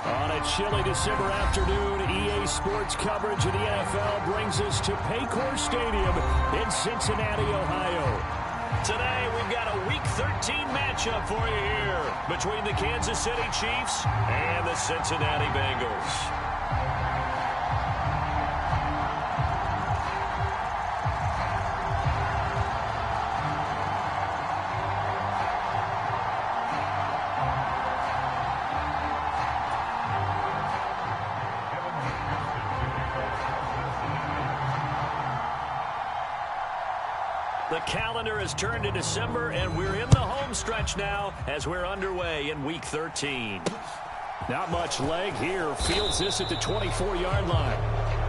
On a chilly December afternoon, EA Sports coverage of the NFL brings us to Paycor Stadium in Cincinnati, Ohio. Today, we've got a Week 13 matchup for you here between the Kansas City Chiefs and the Cincinnati Bengals. The calendar has turned to December, and we're in the home stretch now as we're underway in Week 13. Not much leg here. Fields this at the 24-yard line.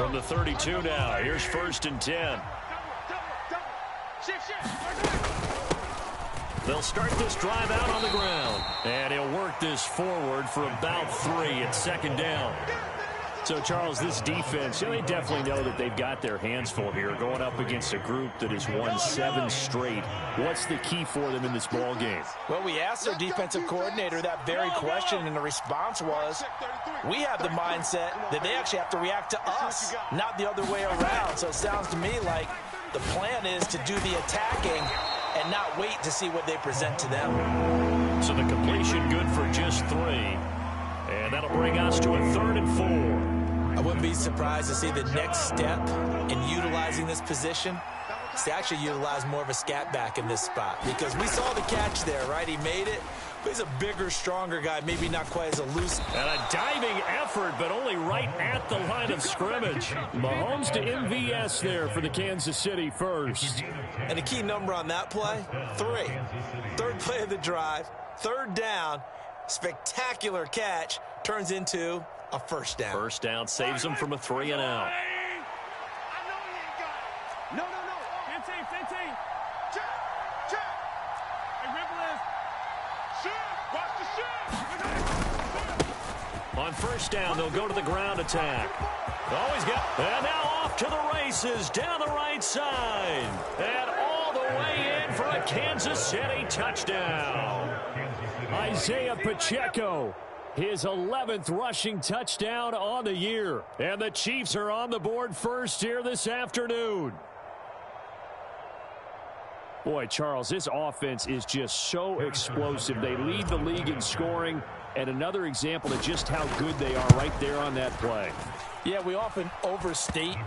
From the 32 now, here's 1st and 10. They'll start this drive out on the ground. And he'll work this forward for about 3 at 2nd down. So, Charles, this defense, they definitely know that they've got their hands full here going up against a group that has won 7 straight. What's the key for them in this ball game? Well, we asked their defensive coordinator that very question, and the response was, we have the mindset that they actually have to react to us, not the other way around. So it sounds to me like the plan is to do the attacking and not wait to see what they present to them. So the completion good for just 3. And that'll bring us to a 3rd and 4. I wouldn't be surprised to see the next step in utilizing this position is to actually utilize more of a scat back in this spot, because we saw the catch there, right? He made it, but he's a bigger, stronger guy, maybe not quite as elusive. And a diving effort, but only right at the line of scrimmage. Mahomes to MVS there for the Kansas City first. And the key number on that play, 3. 3rd play of the drive, 3rd down, spectacular catch, turns into a 1st down. 1st down saves them from a 3 and out. No. 15. Check. Hey, Ripple is. Shoot. Watch the shoot. On 1st down, they'll go to the ground attack. Always got. And now off to the races down the right side. And all the way in for a Kansas City touchdown. Isaiah Pacheco. His 11th rushing touchdown on the year. And the Chiefs are on the board first here this afternoon. Boy, Charles, this offense is just so explosive. They lead the league in scoring, and another example of just how good they are right there on that play. Yeah, we often overstate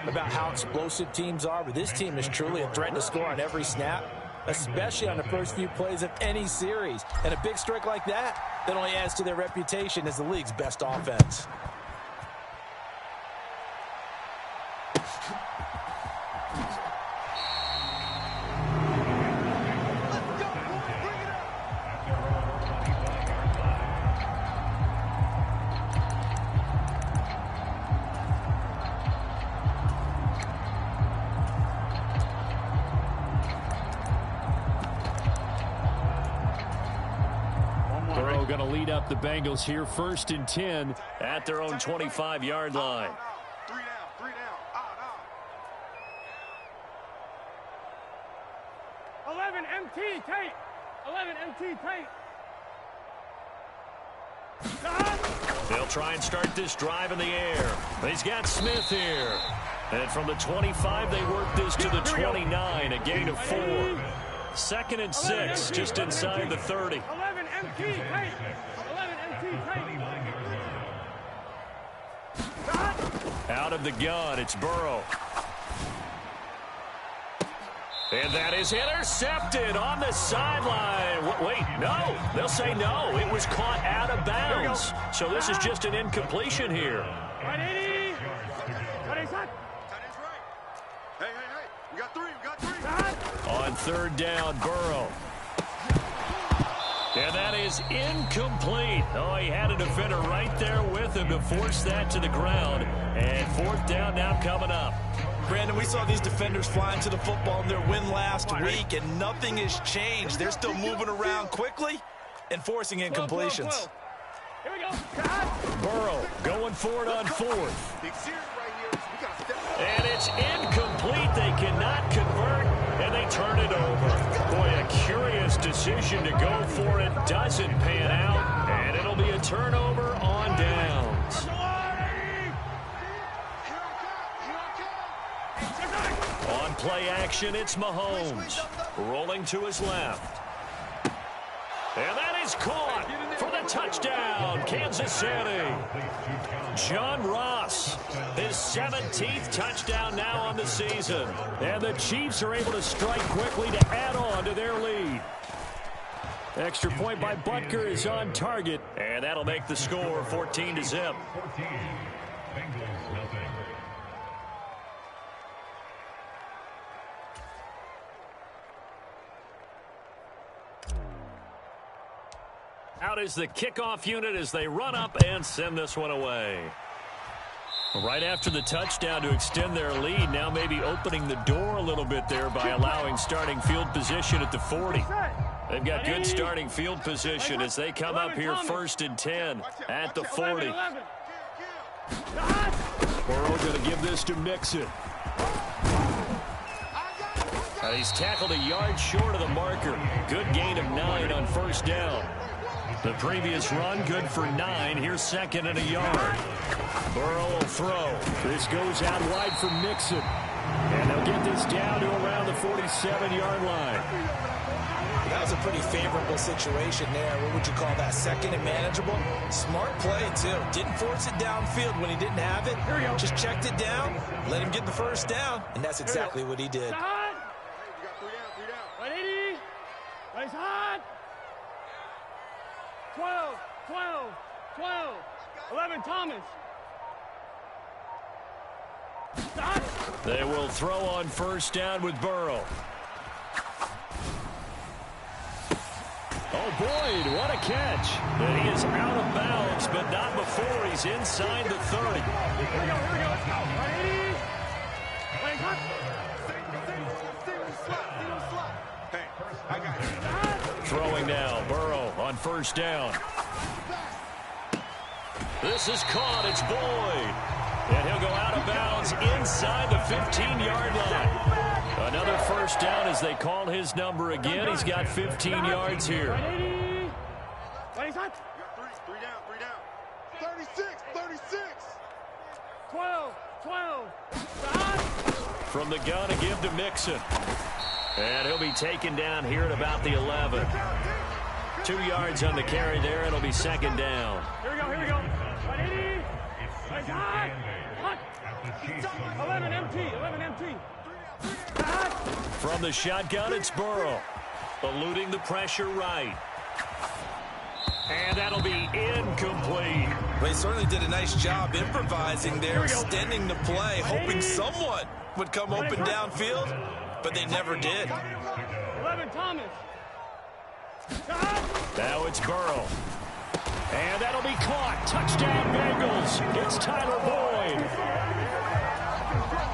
about how explosive teams are, but this team is truly a threat to score on every snap, especially on the first few plays of any series. And a big strike like that only adds to their reputation as the league's best offense. Going to lead up the Bengals here, 1st and 10 at their own 25-yard line. 3 down. 11 MT tape. 11 MT tape. They'll try and start this drive in the air. He's got Smith here. And from the 25, they work this to the 29, a gain of 4. 2nd and 6, just inside the 30. 11 MT tape. 11 MT tape. Out of the gun, it's Burrow. And that is intercepted on the sideline. Wait, no. They'll say no. It was caught out of bounds. So this is just an incompletion here. Hey. We got 3. On 3rd down, Burrow. And that is incomplete. Oh, he had a defender right there with him to force that to the ground. And 4th down now coming up. Brandon, we saw these defenders flying to the football in their win last week, and nothing has changed. They're still moving around quickly and forcing incompletions. Here we go. Burrow going for it on 4th. And it's incomplete. They cannot convert, and they turn it over. Boy, a curious decision to go for it. Doesn't pan out, and it'll be a turnover on downs. On play action, it's Mahomes. Rolling to his left. And that is caught for the touchdown, Kansas City. John Ross, his 17th touchdown now on the season. And the Chiefs are able to strike quickly to add on to their lead. Extra point by Butker is on target, and that'll make the score 14-0. Out is the kickoff unit as they run up and send this one away. Right after the touchdown to extend their lead, now maybe opening the door a little bit there by allowing starting field position at the 40. They've got good starting field position as they come up here 1st and 10 at the 40. Burrow going to give this to Mixon. He's tackled a yard short of the marker. Good gain of 9 on first down. The previous run, good for 9. Here's second and a yard. Burrow will throw. This goes out wide for Mixon. And they'll get this down to around the 47-yard line. That was a pretty favorable situation there. What would you call that? Second and manageable? Smart play, too. Didn't force it downfield when he didn't have it. Just checked it down, let him get the first down, and that's exactly what he did. 180. Nice hot. 12. 11, Thomas. They will throw on first down with Burrow. Oh, Boyd, what a catch. And he is out of bounds, but not before he's inside the 30. Here we go. 180. Nice hot. Throwing now, Burrow on first down. This is caught, it's Boyd. And he'll go out of bounds inside the 15-yard line. Another first down as they call his number again. He's got 15 yards here. 36. 12. From the gun to give to Mixon. And he'll be taken down here at about the 11. 2 yards on the carry there. It'll be second down. Here we go. 180. Nice hot. 11 empty. From the shotgun, it's Burrow. Eluding the pressure right. And that'll be incomplete. Well, he certainly did a nice job improvising there, extending the play, hoping someone would come open downfield, but they never did. 11, Thomas. Now it's Burrow. And that'll be caught. Touchdown, Bengals. It's Tyler Boyd.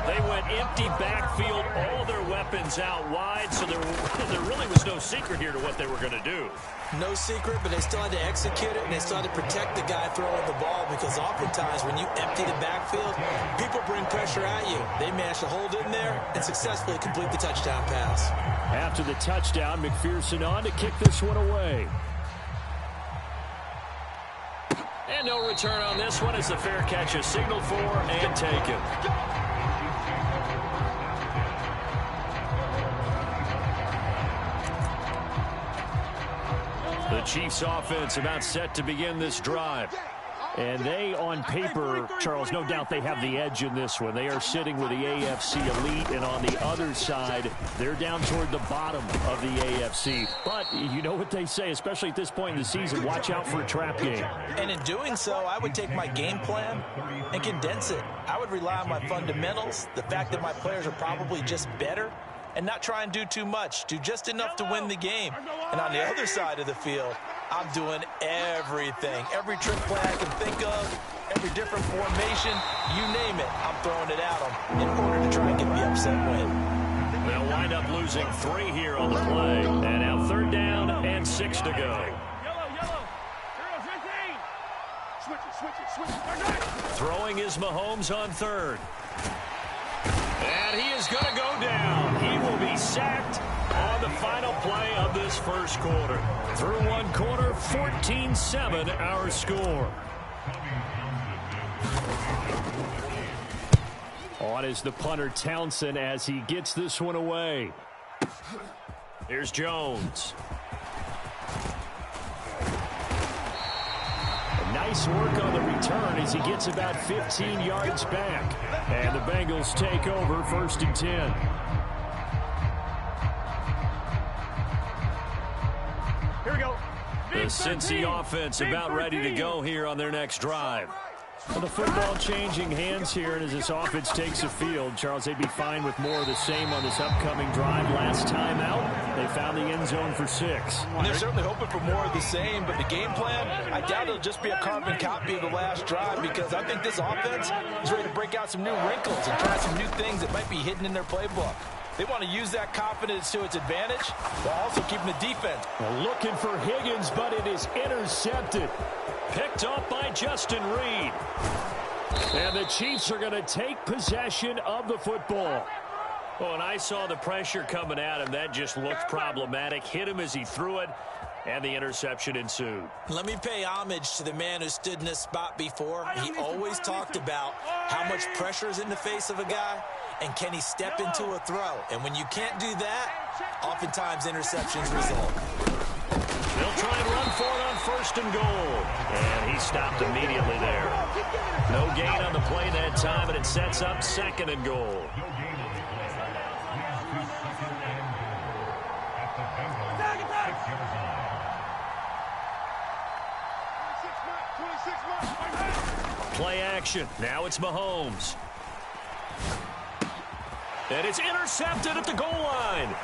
They went empty backfield, all their weapons out wide, so there really was no secret here to what they were going to do. No secret, but they still had to execute it, and they still had to protect the guy throwing the ball, because oftentimes when you empty the backfield, people bring pressure at you. They managed to hold in there and successfully complete the touchdown pass. After the touchdown, McPherson on to kick this one away. And no return on this one as the fair catch is signaled for and taken. The Chiefs offense about set to begin this drive. And they, on paper, Charles, no doubt they have the edge in this one. They are sitting with the AFC elite, and on the other side, they're down toward the bottom of the AFC. But you know what they say, especially at this point in the season, watch out for a trap game. And in doing so, I would take my game plan and condense it. I would rely on my fundamentals, the fact that my players are probably just better, and not try and do too much. Do just enough to win the game. And on the other side of the field, I'm doing everything. Every trick play I can think of, every different formation, you name it, I'm throwing it at them in order to try and get the upset win. They'll wind up losing 3 here on the play. And now third down and 6 to go. Yellow. Switch it. Throwing is Mahomes on third. And he is going to go down. He will be sacked on the final play of this first quarter. Through one quarter, 14-7 our score. On is the punter Townsend as he gets this one away. Here's Jones. Nice work on the return as he gets about 15 yards back. And the Bengals take over 1st and 10. Here we go. The Cincy offense about ready to go here on their next drive. Well, the football changing hands here, and as this offense takes the field, Charles, they'd be fine with more of the same on this upcoming drive. Last time out, they found the end zone for 6. And they're certainly hoping for more of the same, but the game plan, I doubt it'll just be a carbon copy of the last drive, because I think this offense is ready to break out some new wrinkles and try some new things that might be hidden in their playbook. They want to use that confidence to its advantage while also keeping the defense. Well, looking for Higgins, but it is intercepted. Picked up by Justin Reed. And the Chiefs are going to take possession of the football. Oh, and I saw the pressure coming at him. That just looked problematic. Hit him as he threw it, and the interception ensued. Let me pay homage to the man who stood in this spot before. He always talked about how much pressure is in the face of a guy, and can he step into a throw. And when you can't do that, oftentimes interceptions result. They'll try and run for it on 1st and goal. And he stopped immediately there. No gain on the play that time, and it sets up 2nd and goal. Play action. Now it's Mahomes. And it's intercepted at the goal line.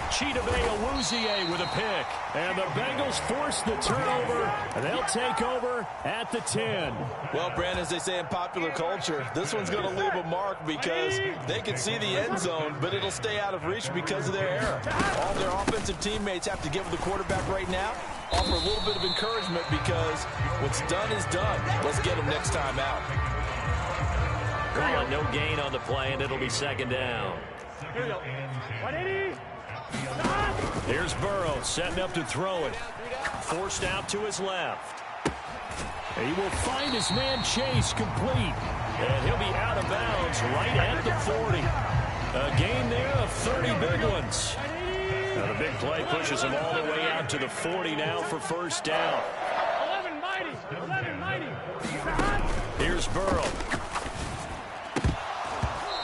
Chidobe with a pick. And the Bengals force the turnover, and they'll take over at the 10. Well, Brandon, as they say in popular culture, this one's going to leave a mark because they can see the end zone, but it'll stay out of reach because of their error. All their offensive teammates have to give the quarterback right now, offer a little bit of encouragement because what's done is done. Let's get them next time out. Well, no gain on the play, and it'll be 2nd down. Here we go. 180. Here's Burrow setting up to throw it. Forced out to his left. He will find his man Chase complete. And he'll be out of bounds right at the 40. A gain there of 30 big ones. Now the big play pushes him all the way out to the 40 now for 1st down. 11 mighty. 11 mighty. Here's Burrow.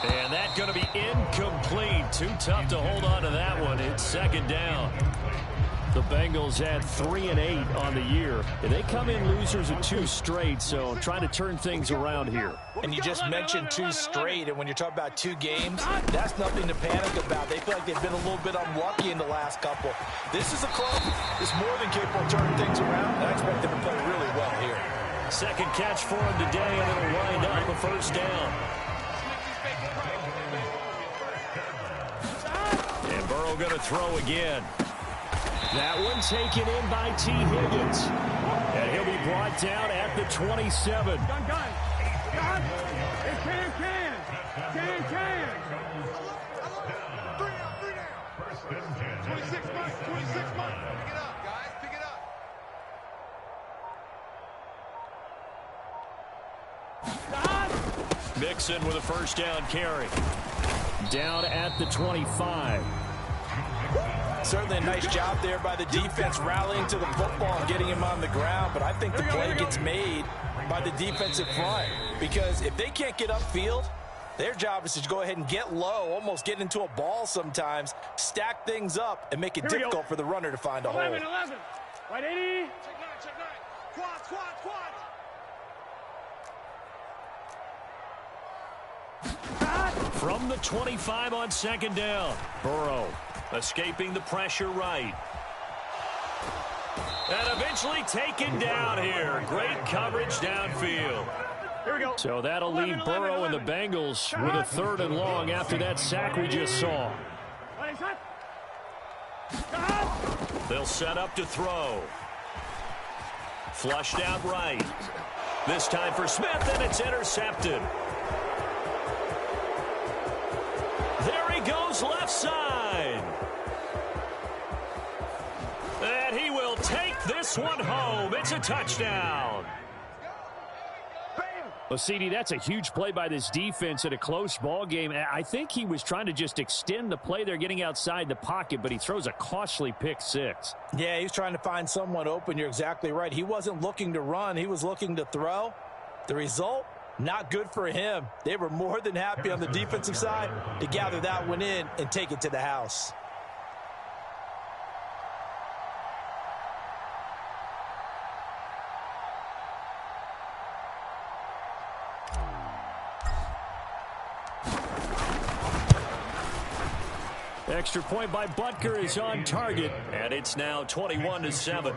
And that's going to be incomplete. Too tough to hold on to that one. It's 2nd down. The Bengals had 3 and 8 on the year. And they come in losers of 2 straight, so trying to turn things around here. And you just mentioned 2 straight, and when you're talking about 2 games, that's nothing to panic about. They feel like they've been a little bit unlucky in the last couple. This is a club that's more than capable of turning things around, and I expect them to play really well here. 2nd catch for him today, and it'll wind up a 1st down. And Burrow going to throw again. That one taken in by T. Higgins. And he'll be brought down at the 27. Gun. Gun. It can. Can. 3 down. 26 months. 26 months. Pick it up, guys. Pick it up. Mixon with a 1st down carry. Down at the 25. Certainly a nice job there by the defense rallying to the football and getting him on the ground, but I think the play gets made by the defensive front because if they can't get upfield, their job is to go ahead and get low, almost get into a ball sometimes, stack things up, and make it difficult for the runner to find a hole. 11. 180. Check 9. Quad. From the 25 on 2nd down. Burrow escaping the pressure right. And eventually taken down here. Great coverage downfield. Here we go. So that'll leave Burrow and the Bengals with a 3rd and long after that sack we just saw. They'll set up to throw. Flushed out right. This time for Smith, and it's intercepted. There he goes left side. And he will take this one home. It's a touchdown. Well, CD, that's a huge play by this defense in a close ball game. I think he was trying to just extend the play. They're getting outside the pocket, but he throws a costly pick 6. Yeah, he's trying to find someone open. You're exactly right. He wasn't looking to run. He was looking to throw. The result, not good for him. They were more than happy on the defensive side to gather that one in and take it to the house. Extra point by Butker is on target, and it's now 21-7.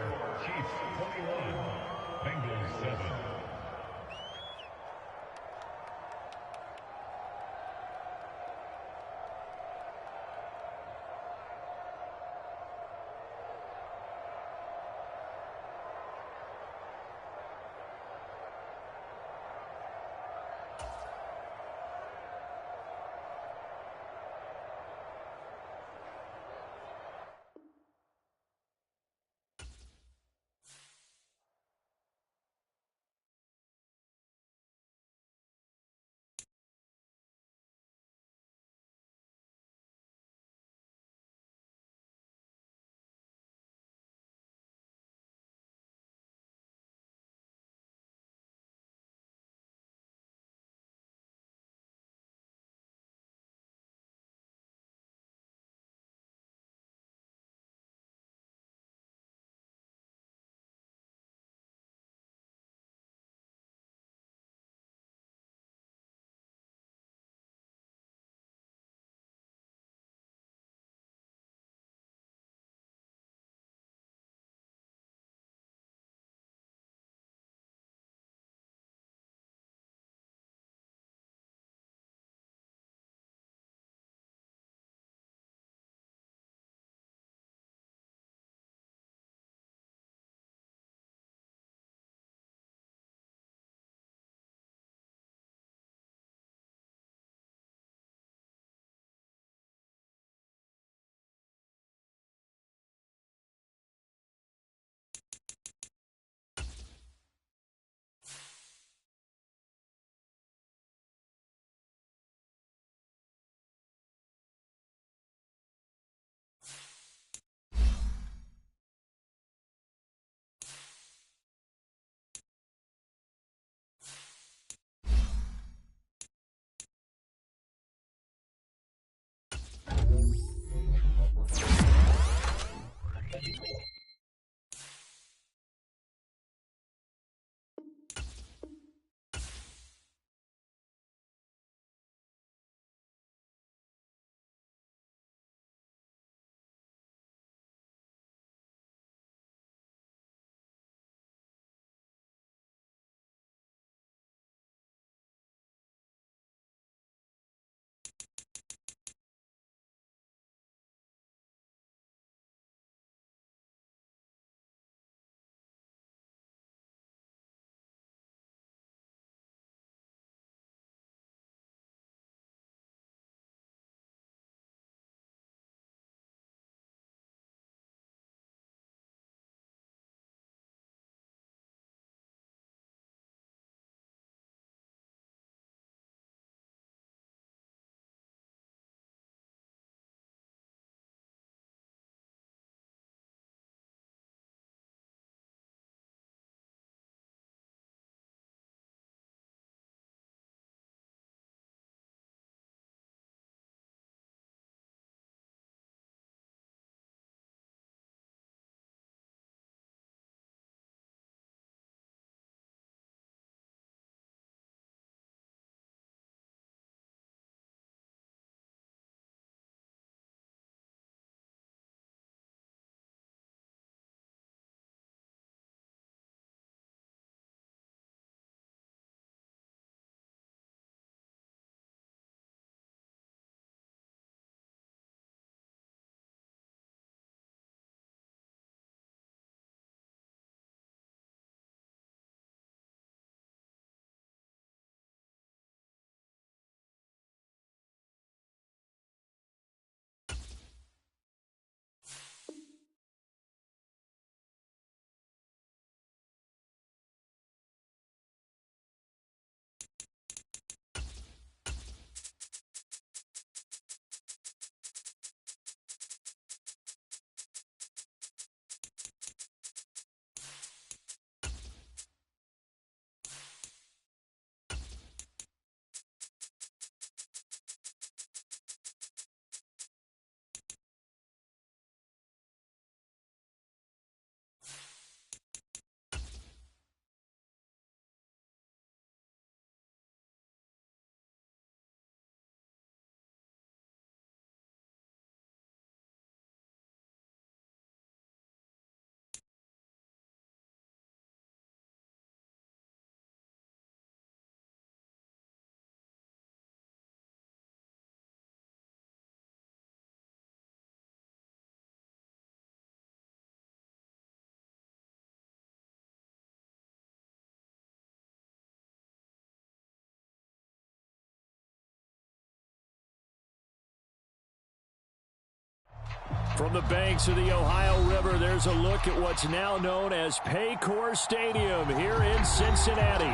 From the banks of the Ohio River, there's a look at what's now known as Paycor Stadium here in Cincinnati.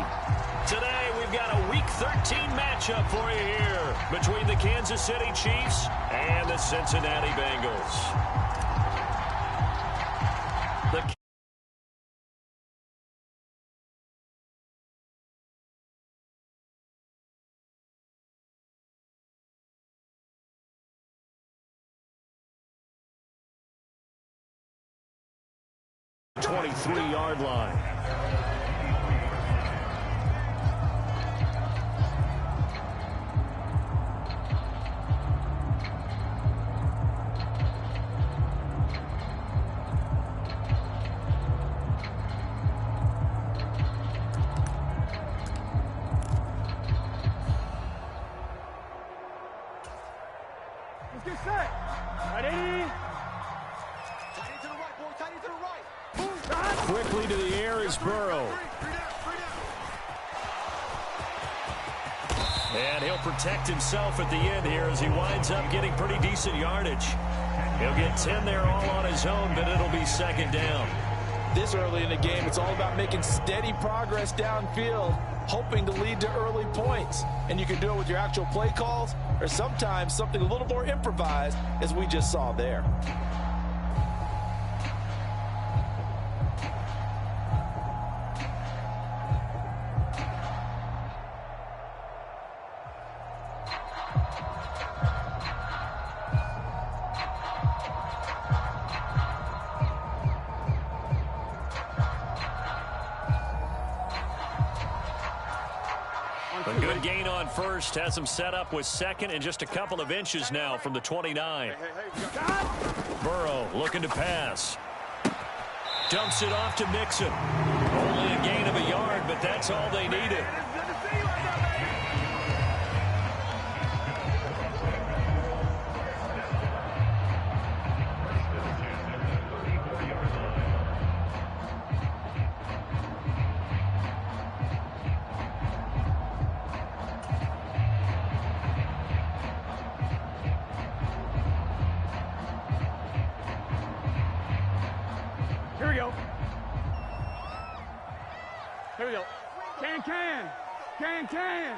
Today, we've got a Week 13 matchup for you here between the Kansas City Chiefs and the Cincinnati Bengals. The 23-yard line. Let's get set. Ready? Quickly to the air is Burrow. And he'll protect himself at the end here as he winds up getting pretty decent yardage. He'll get 10 there all on his own, but it'll be second down. This early in the game, it's all about making steady progress downfield, hoping to lead to early points. And you can do it with your actual play calls or sometimes something a little more improvised, as we just saw there. A good gain on first, has him set up with second and just a couple of inches now from the 29. Burrow looking to pass. Dumps it off to Mixon. Only a gain of a yard, but that's all they needed. Here we go. Here we go. Can.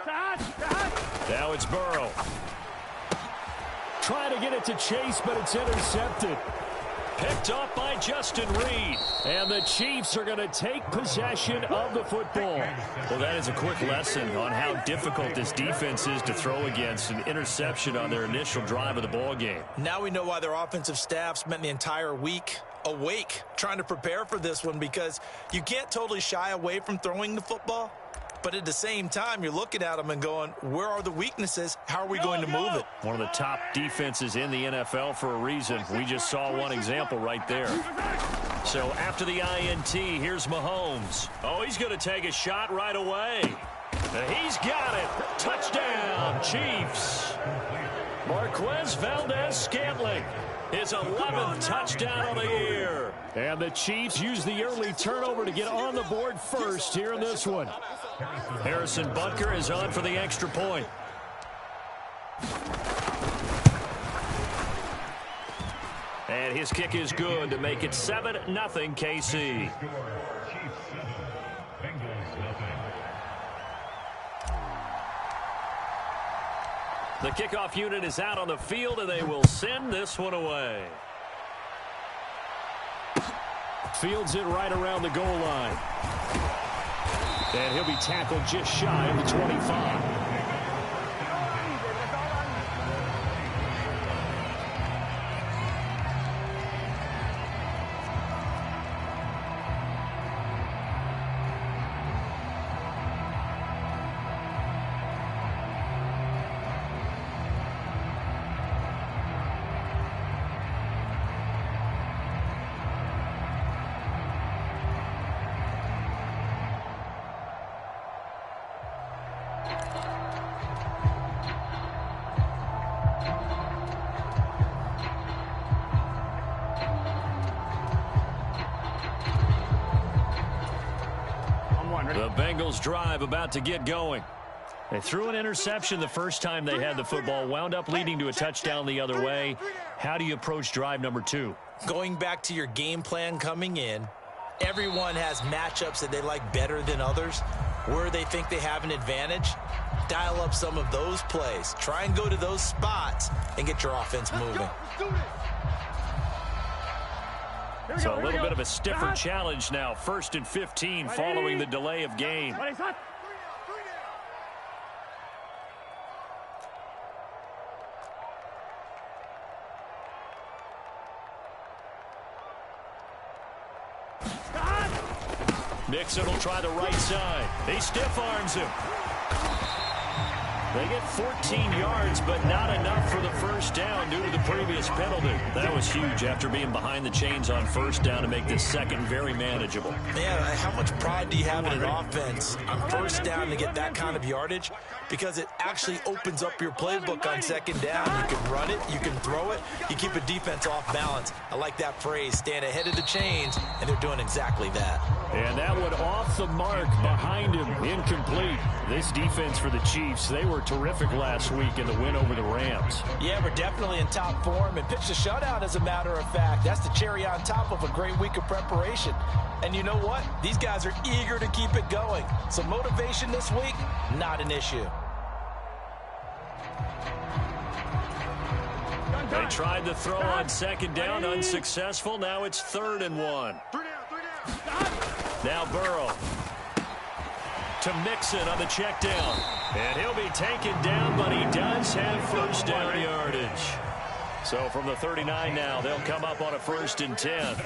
Touch. Now it's Burrow. Trying to get it to Chase, but it's intercepted. Picked off by Justin Reed. And the Chiefs are going to take possession of the football. Well, that is a quick lesson on how difficult this defense is to throw against an interception on their initial drive of the ball game. Now we know why their offensive staff spent the entire week awake trying to prepare for this one, because you can't totally shy away from throwing the football. But at the same time, you're looking at them and going, where are the weaknesses? How are we going to move it? One of the top defenses in the NFL for a reason. We just saw one example right there. So after the INT, here's Mahomes. Oh, he's going to take a shot right away. He's got it. Touchdown, Chiefs. Marquez Valdez-Scantling. His 11th touchdown of the year. And the Chiefs use the early turnover to get on the board first here in this one. Harrison Butker is on for the extra point. And his kick is good to make it 7-0 KC. The kickoff unit is out on the field, and they will send this one away. Fields it right around the goal line. And he'll be tackled just shy of the 25. The Bengals drive about to get going. They threw an interception the first time they had the football, wound up leading to a touchdown the other way. How do you approach drive number 2? Going back to your game plan coming in, everyone has matchups that they like better than others. Where they think they have an advantage, dial up some of those plays. Try and go to those spots and get your offense moving. So a little bit of a stiffer challenge now. 1st and 15 following the delay of game. Nixon will try the right side. He stiff arms him. They get 14 yards, but not enough for the first down due to the previous penalty. That was huge after being behind the chains on first down to make this second very manageable. Man, how much pride do you have in an offense on first down to get that kind of yardage? Because it actually opens up your playbook on second down. You can run it, you can throw it, you keep a defense off balance. I like that phrase, stand ahead of the chains, and they're doing exactly that. And that one off the mark behind him, incomplete. This defense for the Chiefs, they were terrific last week in the win over the Rams. Yeah, we're definitely in top form and pitched a shutout, as a matter of fact. That's the cherry on top of a great week of preparation. And you know what? These guys are eager to keep it going. So motivation this week, not an issue. They tried to throw on second down, unsuccessful. Now it's 3rd and 1. Now Burrow to Mixon on the check down. And he'll be taken down, but he does have first down yardage. So from the 39 now, they'll come up on a 1st and 10.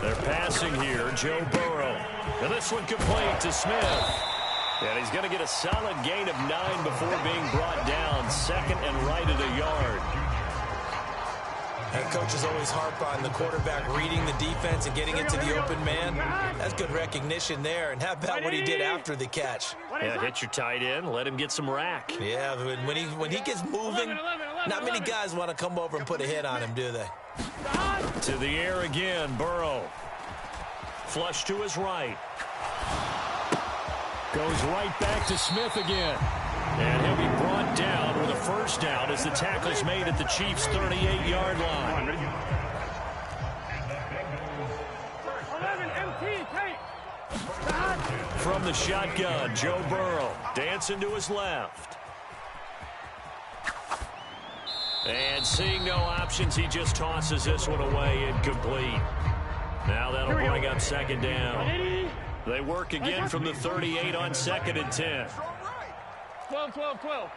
They're passing here, Joe Burrow. And this one complete to Smith. And he's going to get a solid gain of 9 before being brought down. 2nd and right at a yard. And coaches always harp on the quarterback reading the defense and getting into the open man. That's good recognition there. And how about what he did after the catch? Yeah, hit your tight end, let him get some rack. Yeah, when he gets moving, not many guys want to come over and put a hit on him, do they? To the air again, Burrow. Flush to his right. Goes right back to Smith again. And he'll be brought down with a first down as the tackle's made at the Chiefs' 38-yard line. 11 MT, From the shotgun, Joe Burrow dancing to his left. And seeing no options, he just tosses this one away, incomplete. Now that'll bring up 2nd down. They work again from the 38 on 2nd and 10. 12, 12, 12.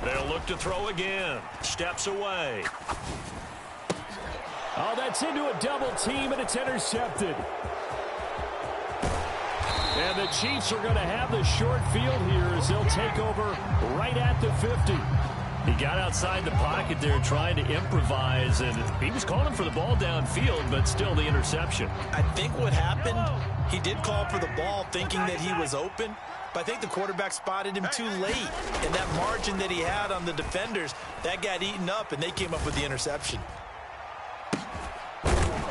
They'll look to throw again. Steps away. Oh, that's into a double team, and it's intercepted. And the Chiefs are going to have the short field here as they'll take over right at the 50. He got outside the pocket there trying to improvise, and he was calling for the ball downfield, but still the interception. I think what happened, he did call for the ball thinking that he was open, but I think the quarterback spotted him too late. And that margin that he had on the defenders, that got eaten up, and they came up with the interception.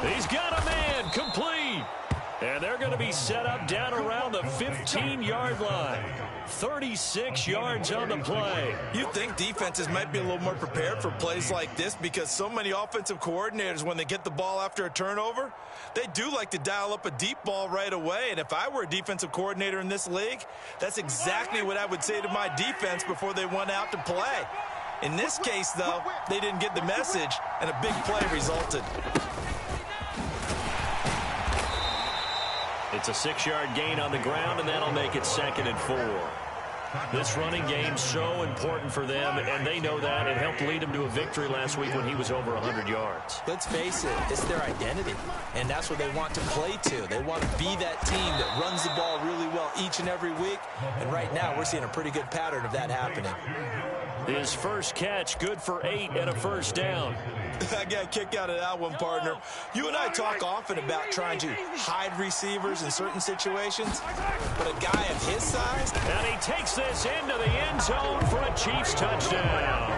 He's got a man, complete. And they're going to be set up down around the 15-yard line. 36 yards on the play. You think defenses might be a little more prepared for plays like this because so many offensive coordinators, when they get the ball after a turnover, they do like to dial up a deep ball right away. And if I were a defensive coordinator in this league, that's exactly what I would say to my defense before they went out to play. In this case, though, they didn't get the message, and a big play resulted. It's a 6-yard gain on the ground, and that'll make it 2nd and 4. This running game's so important for them, and they know that. It helped lead them to a victory last week when he was over 100 yards. Let's face it, it's their identity, and that's what they want to play to. They want to be that team that runs the ball really well each and every week, and right now we're seeing a pretty good pattern of that happening. His first catch, good for 8 and a first down. I got a kick out of that one, partner. You and I talk often about trying to hide receivers in certain situations, but a guy of his size... And he takes this into the end zone for a Chiefs touchdown.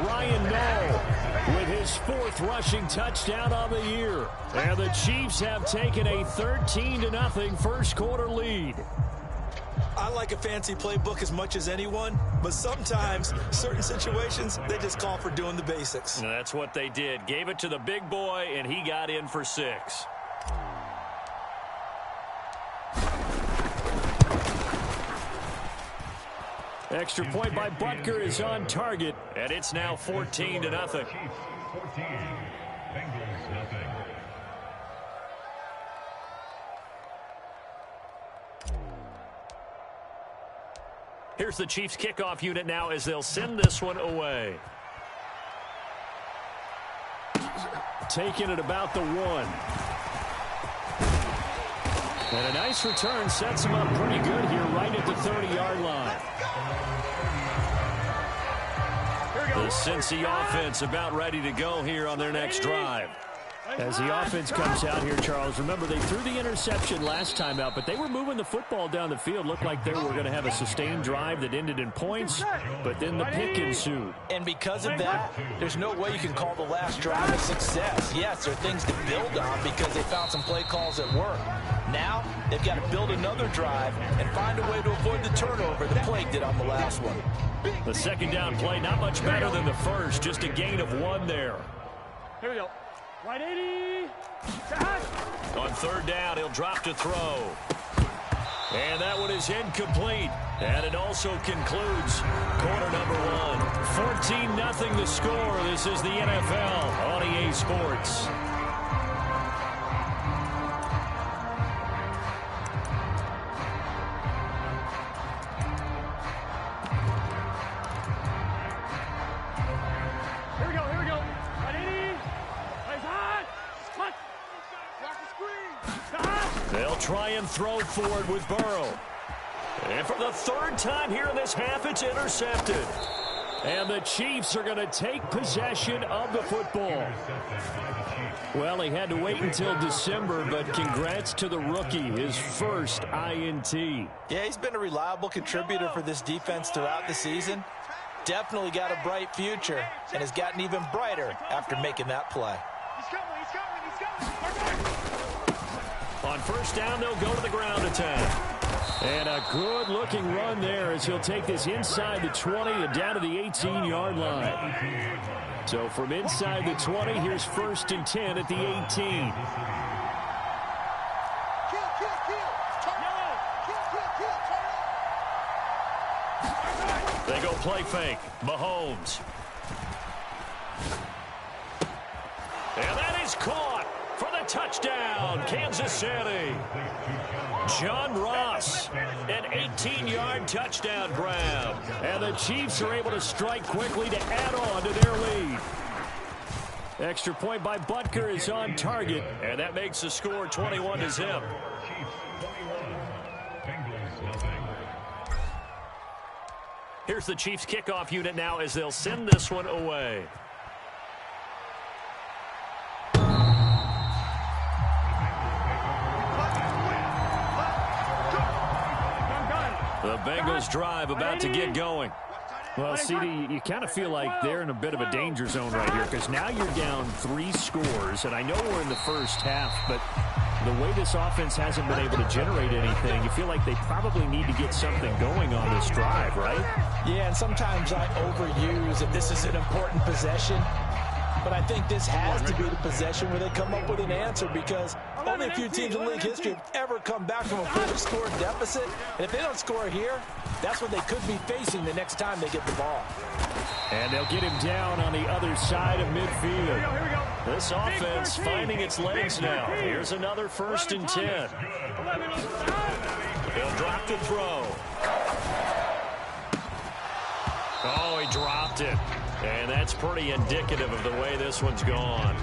Ryan Noll with his his 4th rushing touchdown on the year. And the Chiefs have taken a 13-0 first quarter lead. I like a fancy playbook as much as anyone, but sometimes certain situations, they just call for doing the basics. And that's what they did. Gave it to the big boy, and he got in for 6. Extra point by Butker is on target, and it's now 14-0. 14, Bengals nothing. Here's the Chiefs kickoff unit now as they'll send this one away. Taking it about the 1. And a nice return sets him up pretty good here right at the 30-yard line. The Cincy offense about ready to go here on their next drive. As the offense comes out here, Charles, remember they threw the interception last time out, but they were moving the football down the field. Looked like they were going to have a sustained drive that ended in points, but then the pick ensued. And because of that, there's no way you can call the last drive a success. Yes, there are things to build on because they found some play calls that work. Now, they've got to build another drive and find a way to avoid the turnover the Plague did on the last one. The second down play, not much better than the first, just a gain of 1 there. Here we go. Right 80. On 3rd down, he'll drop to throw. And that one is incomplete. And it also concludes quarter number 1. 14-0 the score. This is the NFL on EA Sports. They'll try and throw forward with Burrow. And for the 3rd time here in this half, it's intercepted. And the Chiefs are going to take possession of the football. Well, he had to wait until December, but congrats to the rookie, his first INT. Yeah, he's been a reliable contributor for this defense throughout the season. Definitely got a bright future and has gotten even brighter after making that play. On 1st down, they'll go to the ground attack. And a good-looking run there as he'll take this inside the 20 and down to the 18-yard line. So from inside the 20, here's 1st and 10 at the 18. They go play fake. Mahomes. And that is caught for the touchdown, Kansas City. John Ross, an 18-yard touchdown grab. And the Chiefs are able to strike quickly to add on to their lead. Extra point by Butker is on target, and that makes the score 21-0. Here's the Chiefs kickoff unit now as they'll send this one away. The Bengals drive about to get going. Well, CD, you kind of feel like they're in a bit of a danger zone right here because now you're down 3 scores, and I know we're in the first half, but the way this offense hasn't been able to generate anything, you feel like they probably need to get something going on this drive, right? Yeah, and sometimes I overuse if this is an important possession. But I think this has to be the possession where they come up with an answer because only a few teams in league history have ever come back from a 4-score deficit. And if they don't score here, that's what they could be facing the next time they get the ball. And they'll get him down on the other side of midfield. This offense finding its legs now. Here's another 1st and 10. He'll drop to throw. Oh, he dropped it. And that's pretty indicative of the way this one's gone.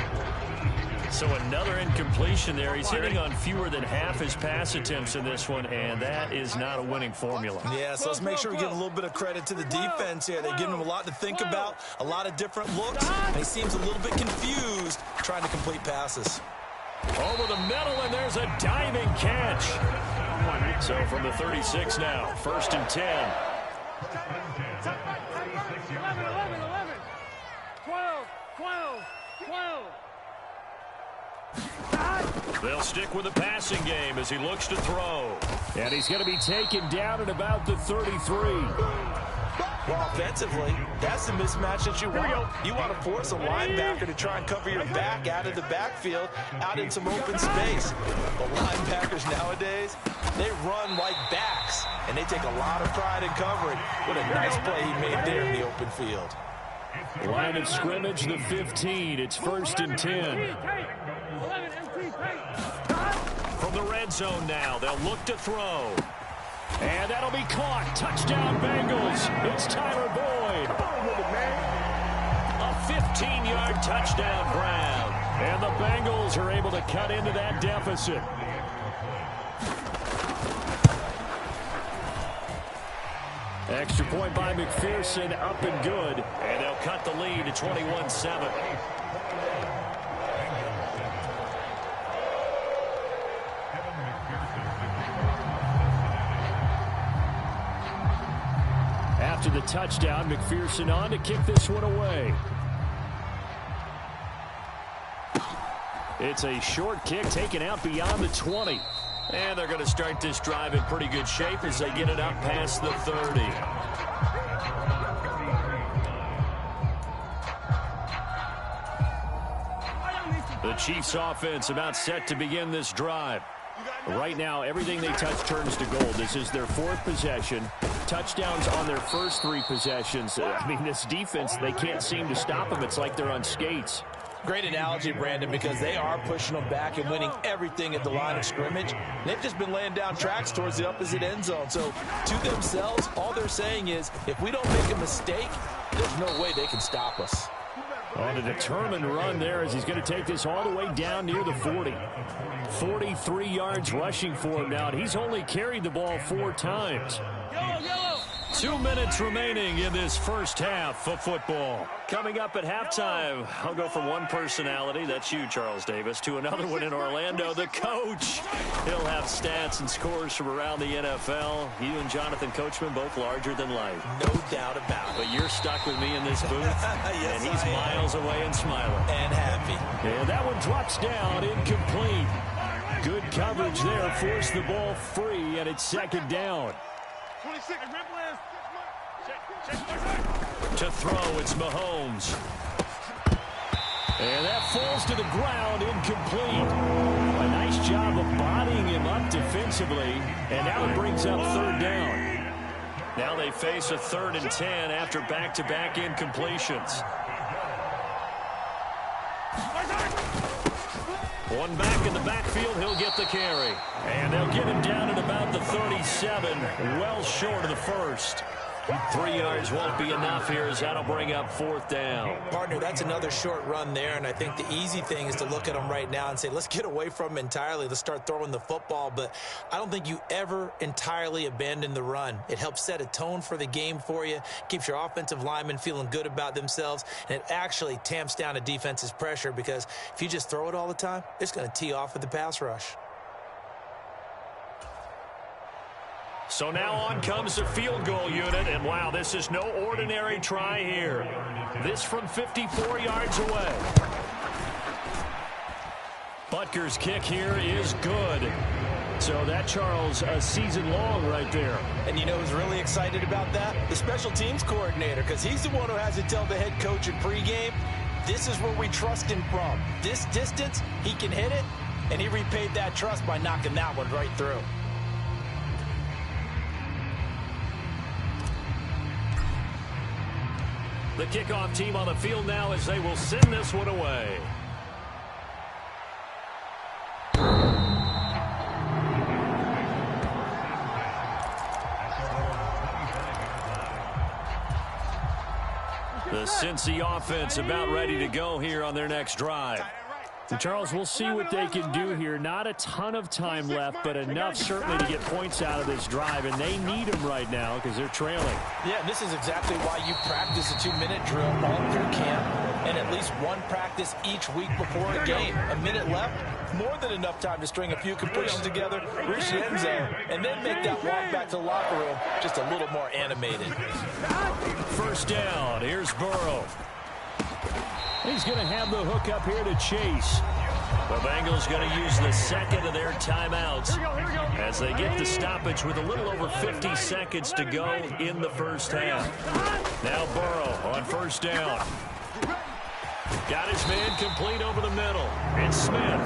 So another incompletion there. He's hitting on fewer than half his pass attempts in this one, and that is not a winning formula. Yeah, so let's make sure we give a little bit of credit to the defense here. They're giving him a lot to think about, a lot of different looks, and he seems a little bit confused trying to complete passes. Over the middle, and there's a diving catch. So from the 36 now, 1st and 10. 11, 12. They'll stick with the passing game as he looks to throw. And he's going to be taken down at about the 33. Well, offensively, that's the mismatch that you want. You want to force a linebacker to try and cover your back out of the backfield, out in some open space. The linebackers nowadays, they run like backs, and they take a lot of pride in covering. What a nice play he made there in the open field. Line of scrimmage, the 15. It's 1st and 10. From the red zone now, they'll look to throw. And that'll be caught. Touchdown, Bengals. It's Tyler Boyd. A 15-yard touchdown grab. And the Bengals are able to cut into that deficit. Extra point by McPherson, up and good. And they'll cut the lead to 21-7. After the touchdown, McPherson on to kick this one away. It's a short kick taken out beyond the 20. And they're going to start this drive in pretty good shape as they get it up past the 30. The Chiefs offense about set to begin this drive. Right now, everything they touch turns to gold. This is their 4th possession. Touchdowns on their first 3 possessions. I mean, this defense, they can't seem to stop them. It's like they're on skates. Great analogy, Brandon, because they are pushing them back and winning everything at the line of scrimmage. They've just been laying down tracks towards the opposite end zone. So to themselves, all they're saying is, if we don't make a mistake, there's no way they can stop us. On a determined run there as he's going to take this all the way down near the 40. 43 yards rushing for him now. And he's only carried the ball 4 times. 2 minutes remaining in this first half of football. Coming up at halftime, I'll go from one personality, that's you, Charles Davis, to another one in Orlando, the coach. He'll have stats and scores from around the NFL. You and Jonathan Coachman both larger than life. No doubt about it. But you're stuck with me in this booth, yes, and he's miles away and smiling. And happy. And that one drops down, incomplete. Good coverage there, forced the ball free, and it's 2nd down. 26. To throw, it's Mahomes. And that falls to the ground, incomplete. A nice job of bodying him up defensively, and now it brings up 3rd down. Now they face a 3rd and 10 after back-to-back incompletions. One back in the backfield, he'll get the carry. And they'll get him down at about the 37, well short of the 1st. 3 yards won't be enough here as that'll bring up 4th down. Partner, that's another short run there, and I think the easy thing is to look at them right now and say, let's get away from them entirely. Let's start throwing the football, but I don't think you ever entirely abandon the run. It helps set a tone for the game for you, keeps your offensive linemen feeling good about themselves, and it actually tamps down a defense's pressure because if you just throw it all the time, it's going to tee off with the pass rush. So now on comes the field goal unit, and wow, this is no ordinary try here. This from 54 yards away. Butker's kick here is good. So that, Charles, a season long right there. And you know who's really excited about that? The special teams coordinator, because he's the one who has to tell the head coach in pregame, this is where we trust him from. This distance, he can hit it, and he repaid that trust by knocking that one right through. The kickoff team on the field now as they will send this one away. The Cincy offense about ready to go here on their next drive. And Charles, we'll see what they can do here. Not a ton of time left, but enough certainly to get points out of this drive, and they need them right now because they're trailing. Yeah, this is exactly why you practice a 2-minute drill all through camp and at least one practice each week before a game. A minute left, more than enough time to string a few completions together, reach the end zone, and then make that walk back to the locker room just a little more animated. 1st down, here's Burrow. He's going to have the hook up here to Chase. The Bengals going to use the second of their timeouts as they get the stoppage with a little over 50 seconds to go in the first half. Now Burrow on first down. Got his man complete over the middle. It's Smith.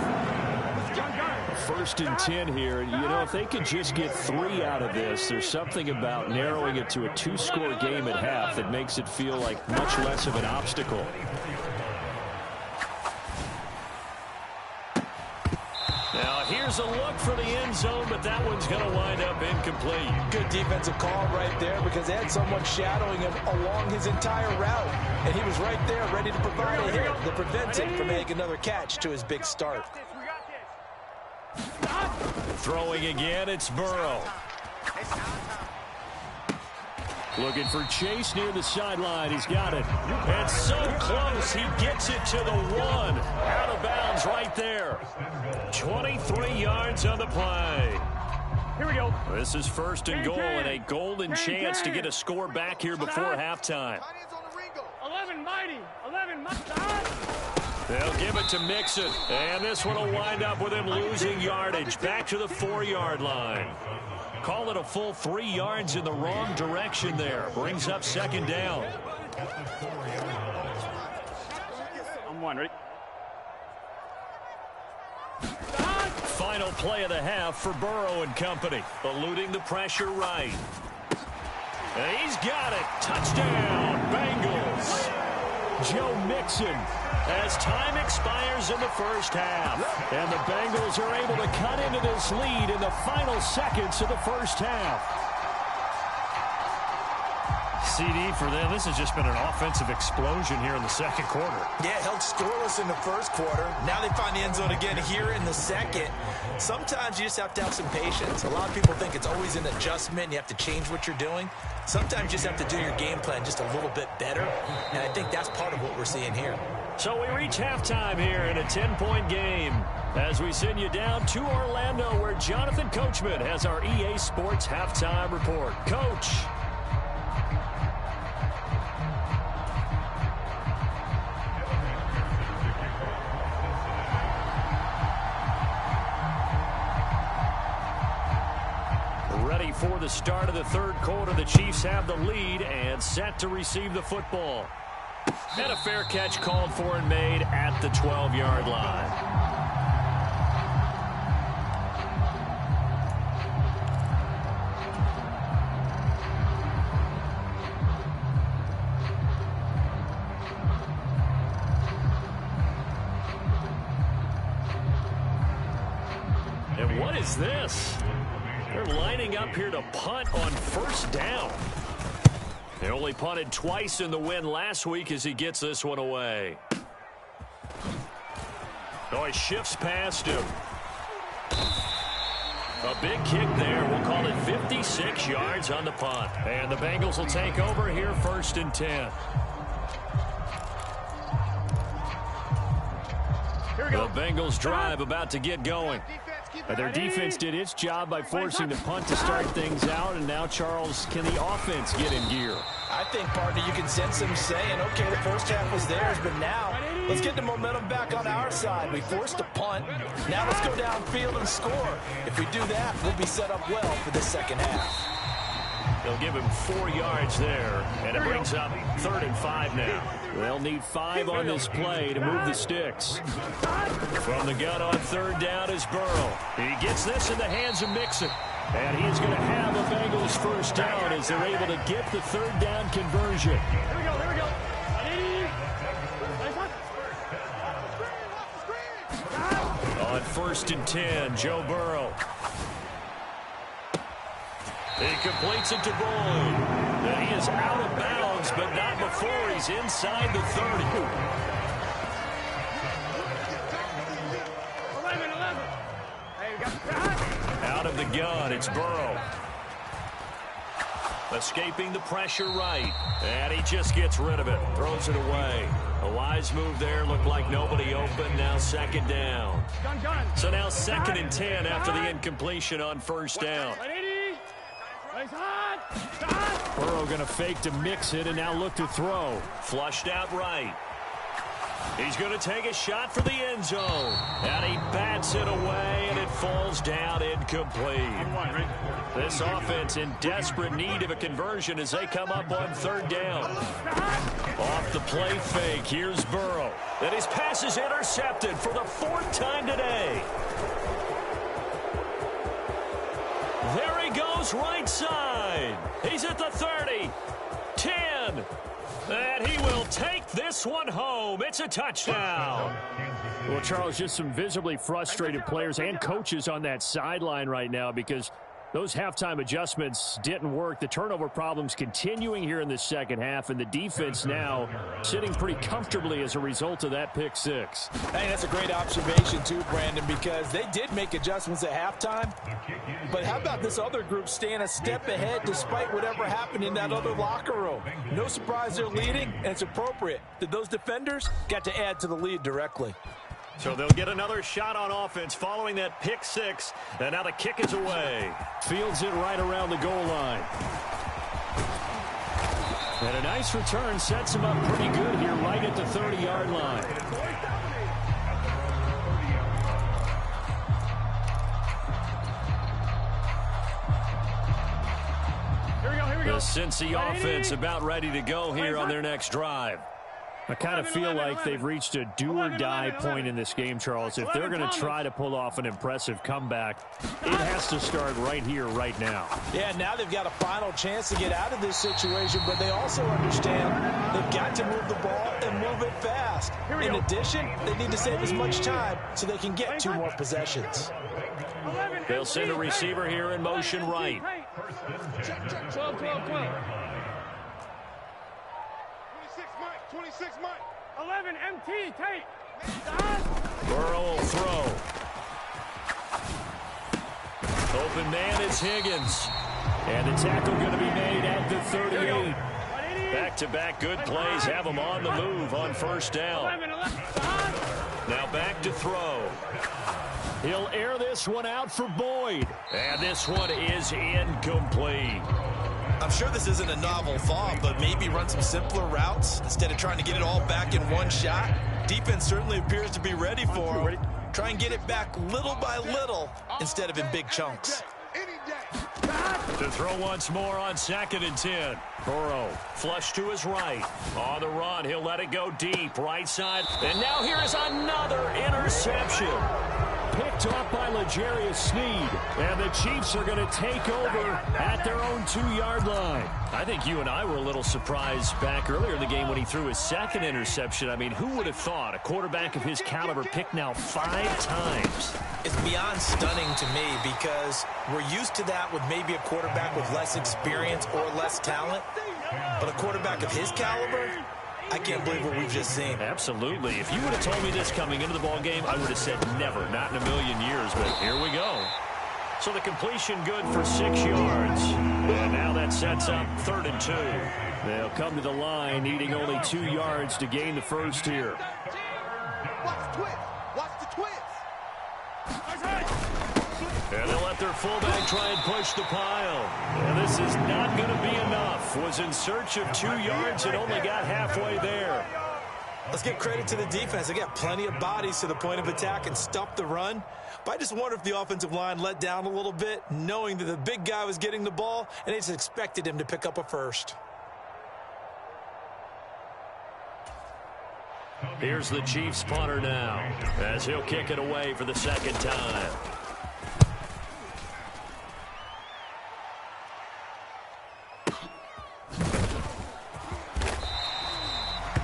1st and 10 here. You know, if they could just get 3 out of this, there's something about narrowing it to a 2-score game at half that makes it feel like much less of an obstacle. Now, here's a look for the end zone, but that one's going to wind up incomplete. Good defensive call right there because they had someone shadowing him along his entire route, and he was right there ready to provide a hit that prevents him from making another catch to his big start. Throwing again, it's Burrow. Looking for Chase near the sideline. He's got it. And so close, he gets it to the 1. Out of bounds right there. 23 yards on the play. Here we go. This is 1st and goal and a golden chance to get a score back here before halftime. 11 mighty. 11 mighty. They'll give it to Mixon. And this one will wind up with him losing yardage. Back to the 4-yard line. Call it a full 3 yards in the wrong direction there. Brings up 2nd down. I'm one. Ready? Final play of the half for Burrow and company. Eluding the pressure right. And he's got it. Touchdown, Bengals. Joe Mixon as time expires in the first half. And the Bengals are able to cut into this lead in the final seconds of the first half. CD for them, this has just been an offensive explosion here in the second quarter. Yeah, held scoreless in the first quarter. Now they find the end zone again here in the second. Sometimes you just have to have some patience. A lot of people think it's always an adjustment. You have to change what you're doing. Sometimes you just have to do your game plan just a little bit better. And I think that's part of what we're seeing here. So we reach halftime here in a 10-point game as we send you down to Orlando where Jonathan Coachman has our EA Sports halftime report. Coach. Ready for the start of the third quarter. The Chiefs have the lead and set to receive the football. And a fair catch called for and made at the 12-yard line. And what is this? They're lining up here to punt on first down. They only punted twice in the win last week as he gets this one away. Oh, he shifts past him. A big kick there. We'll call it 56 yards on the punt. And the Bengals will take over here 1st and 10. The Bengals drive about to get going. Their defense did its job by forcing the punt to start things out, and now, Charles, can the offense get in gear? I think, partner, you can sense them saying, okay, the first half was theirs, but now let's get the momentum back on our side. We forced a punt. Now let's go downfield and score. If we do that, we'll be set up well for the second half. They'll give him 4 yards there, and it brings up 3rd and 5 now. They'll need 5 on this play to move the sticks. From the gun on 3rd down is Burrow. He gets this in the hands of Mixon. And he's going to have a Bengals first down as they're able to get the 3rd down conversion. Here we go, here we go. On 1st and 10, Joe Burrow. He completes it to Boyd. And he is out of bounds, but not before he's inside the 30. 11. Hey, we got out of the gun, it's Burrow. Escaping the pressure right. And he just gets rid of it. Throws it away. A wise move there. Looked like nobody open. Now 2nd down. So now 2nd and 10 after the incompletion on 1st down. Burrow going to fake to mix it and now look to throw. Flushed out right. He's going to take a shot for the end zone. And he bats it away, and it falls down incomplete. This offense in desperate need of a conversion as they come up on third down. Off the play fake, here's Burrow. And his pass is intercepted for the 4th time today. There he goes, right side. He's at the 30, 10. And he will take this one home. It's a touchdown. Well, Charles, just some visibly frustrated players and coaches on that sideline right now because those halftime adjustments didn't work. The turnover problems continuing here in the second half, and the defense now sitting pretty comfortably as a result of that pick six. Hey, that's a great observation too, Brandon, because they did make adjustments at halftime. But how about this other group staying a step ahead despite whatever happened in that other locker room? No surprise they're leading, and it's appropriate that those defenders got to add to the lead directly. So they'll get another shot on offense following that pick six. And now the kick is away. Fields it right around the goal line. And a nice return sets him up pretty good here right at the 30-yard line. Here we go. The Cincy offense about ready to go here on their next drive. I kind of feel like they've reached a do-or-die point in this game, Charles. If they're going to try to pull off an impressive comeback, it has to start right here, right now. Yeah, now they've got a final chance to get out of this situation, but they also understand they've got to move the ball and move it fast. In addition, they need to save as much time so they can get 2 more possessions. They'll send a receiver here in motion right. 12. 26 Mike. 11 MT, take. Burrow will throw. Open man is Higgins. And the tackle going to be made at the 38. Back-to-back good plays have them on the move on first down. Now back to throw. He'll air this one out for Boyd. And this one is incomplete. I'm sure this isn't a novel thought, but maybe run some simpler routes instead of trying to get it all back in one shot. Defense certainly appears to be ready for him. Try and get it back little by little instead of in big chunks. To throw once more on 2nd and 10. Burrow flush to his right. On the run, he'll let it go deep. Right side. And now here is another interception. Picked off by L'Jarius Sneed. And the Chiefs are going to take over at their own 2-yard line. I think you and I were a little surprised back earlier in the game when he threw his 2nd interception. I mean, who would have thought a quarterback of his caliber picked now 5 times? It's beyond stunning to me because we're used to that with maybe a quarterback with less experience or less talent. But a quarterback of his caliber, I can't believe what we've just seen. Absolutely. If you would have told me this coming into the ballgame, I would have said never, not in a million years. But here we go. So the completion good for 6 yards. And now that sets up 3rd and 2. They'll come to the line needing only 2 yards to gain the first here. Watch the twist. Watch the twist. And they'll let their fullback try and push the pile. And this is not going to be enough. Was in search of 2 yards and only got halfway there. Let's give credit to the defense. They got plenty of bodies to the point of attack and stop the run. But I just wonder if the offensive line let down a little bit, knowing that the big guy was getting the ball, and they just expected him to pick up a first. Here's the Chiefs punter now, as he'll kick it away for the 2nd time.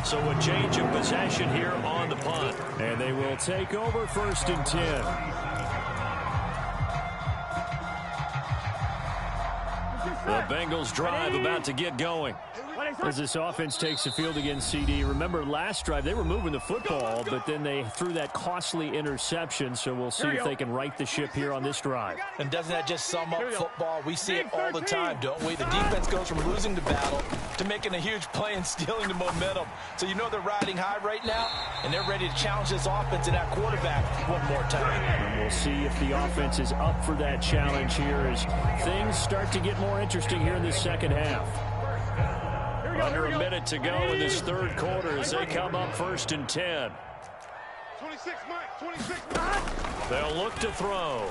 So a change of possession here on the punt. And they will take over 1st and 10. The Bengals drive about to get going. As this offense takes the field against CD. Remember, last drive, they were moving the football, but then they threw that costly interception, so we'll see if they can right the ship here on this drive. And doesn't that just sum up football? We see it all the time, don't we? The defense goes from losing the battle to making a huge play and stealing the momentum. So you know they're riding high right now, and they're ready to challenge this offense and that quarterback one more time. And we'll see if the offense is up for that challenge here as things start to get more interesting here in the second half. Under a minute to go in this third quarter as they come up 1st and 10. 26, Mike. 26, Mike. They'll look to throw.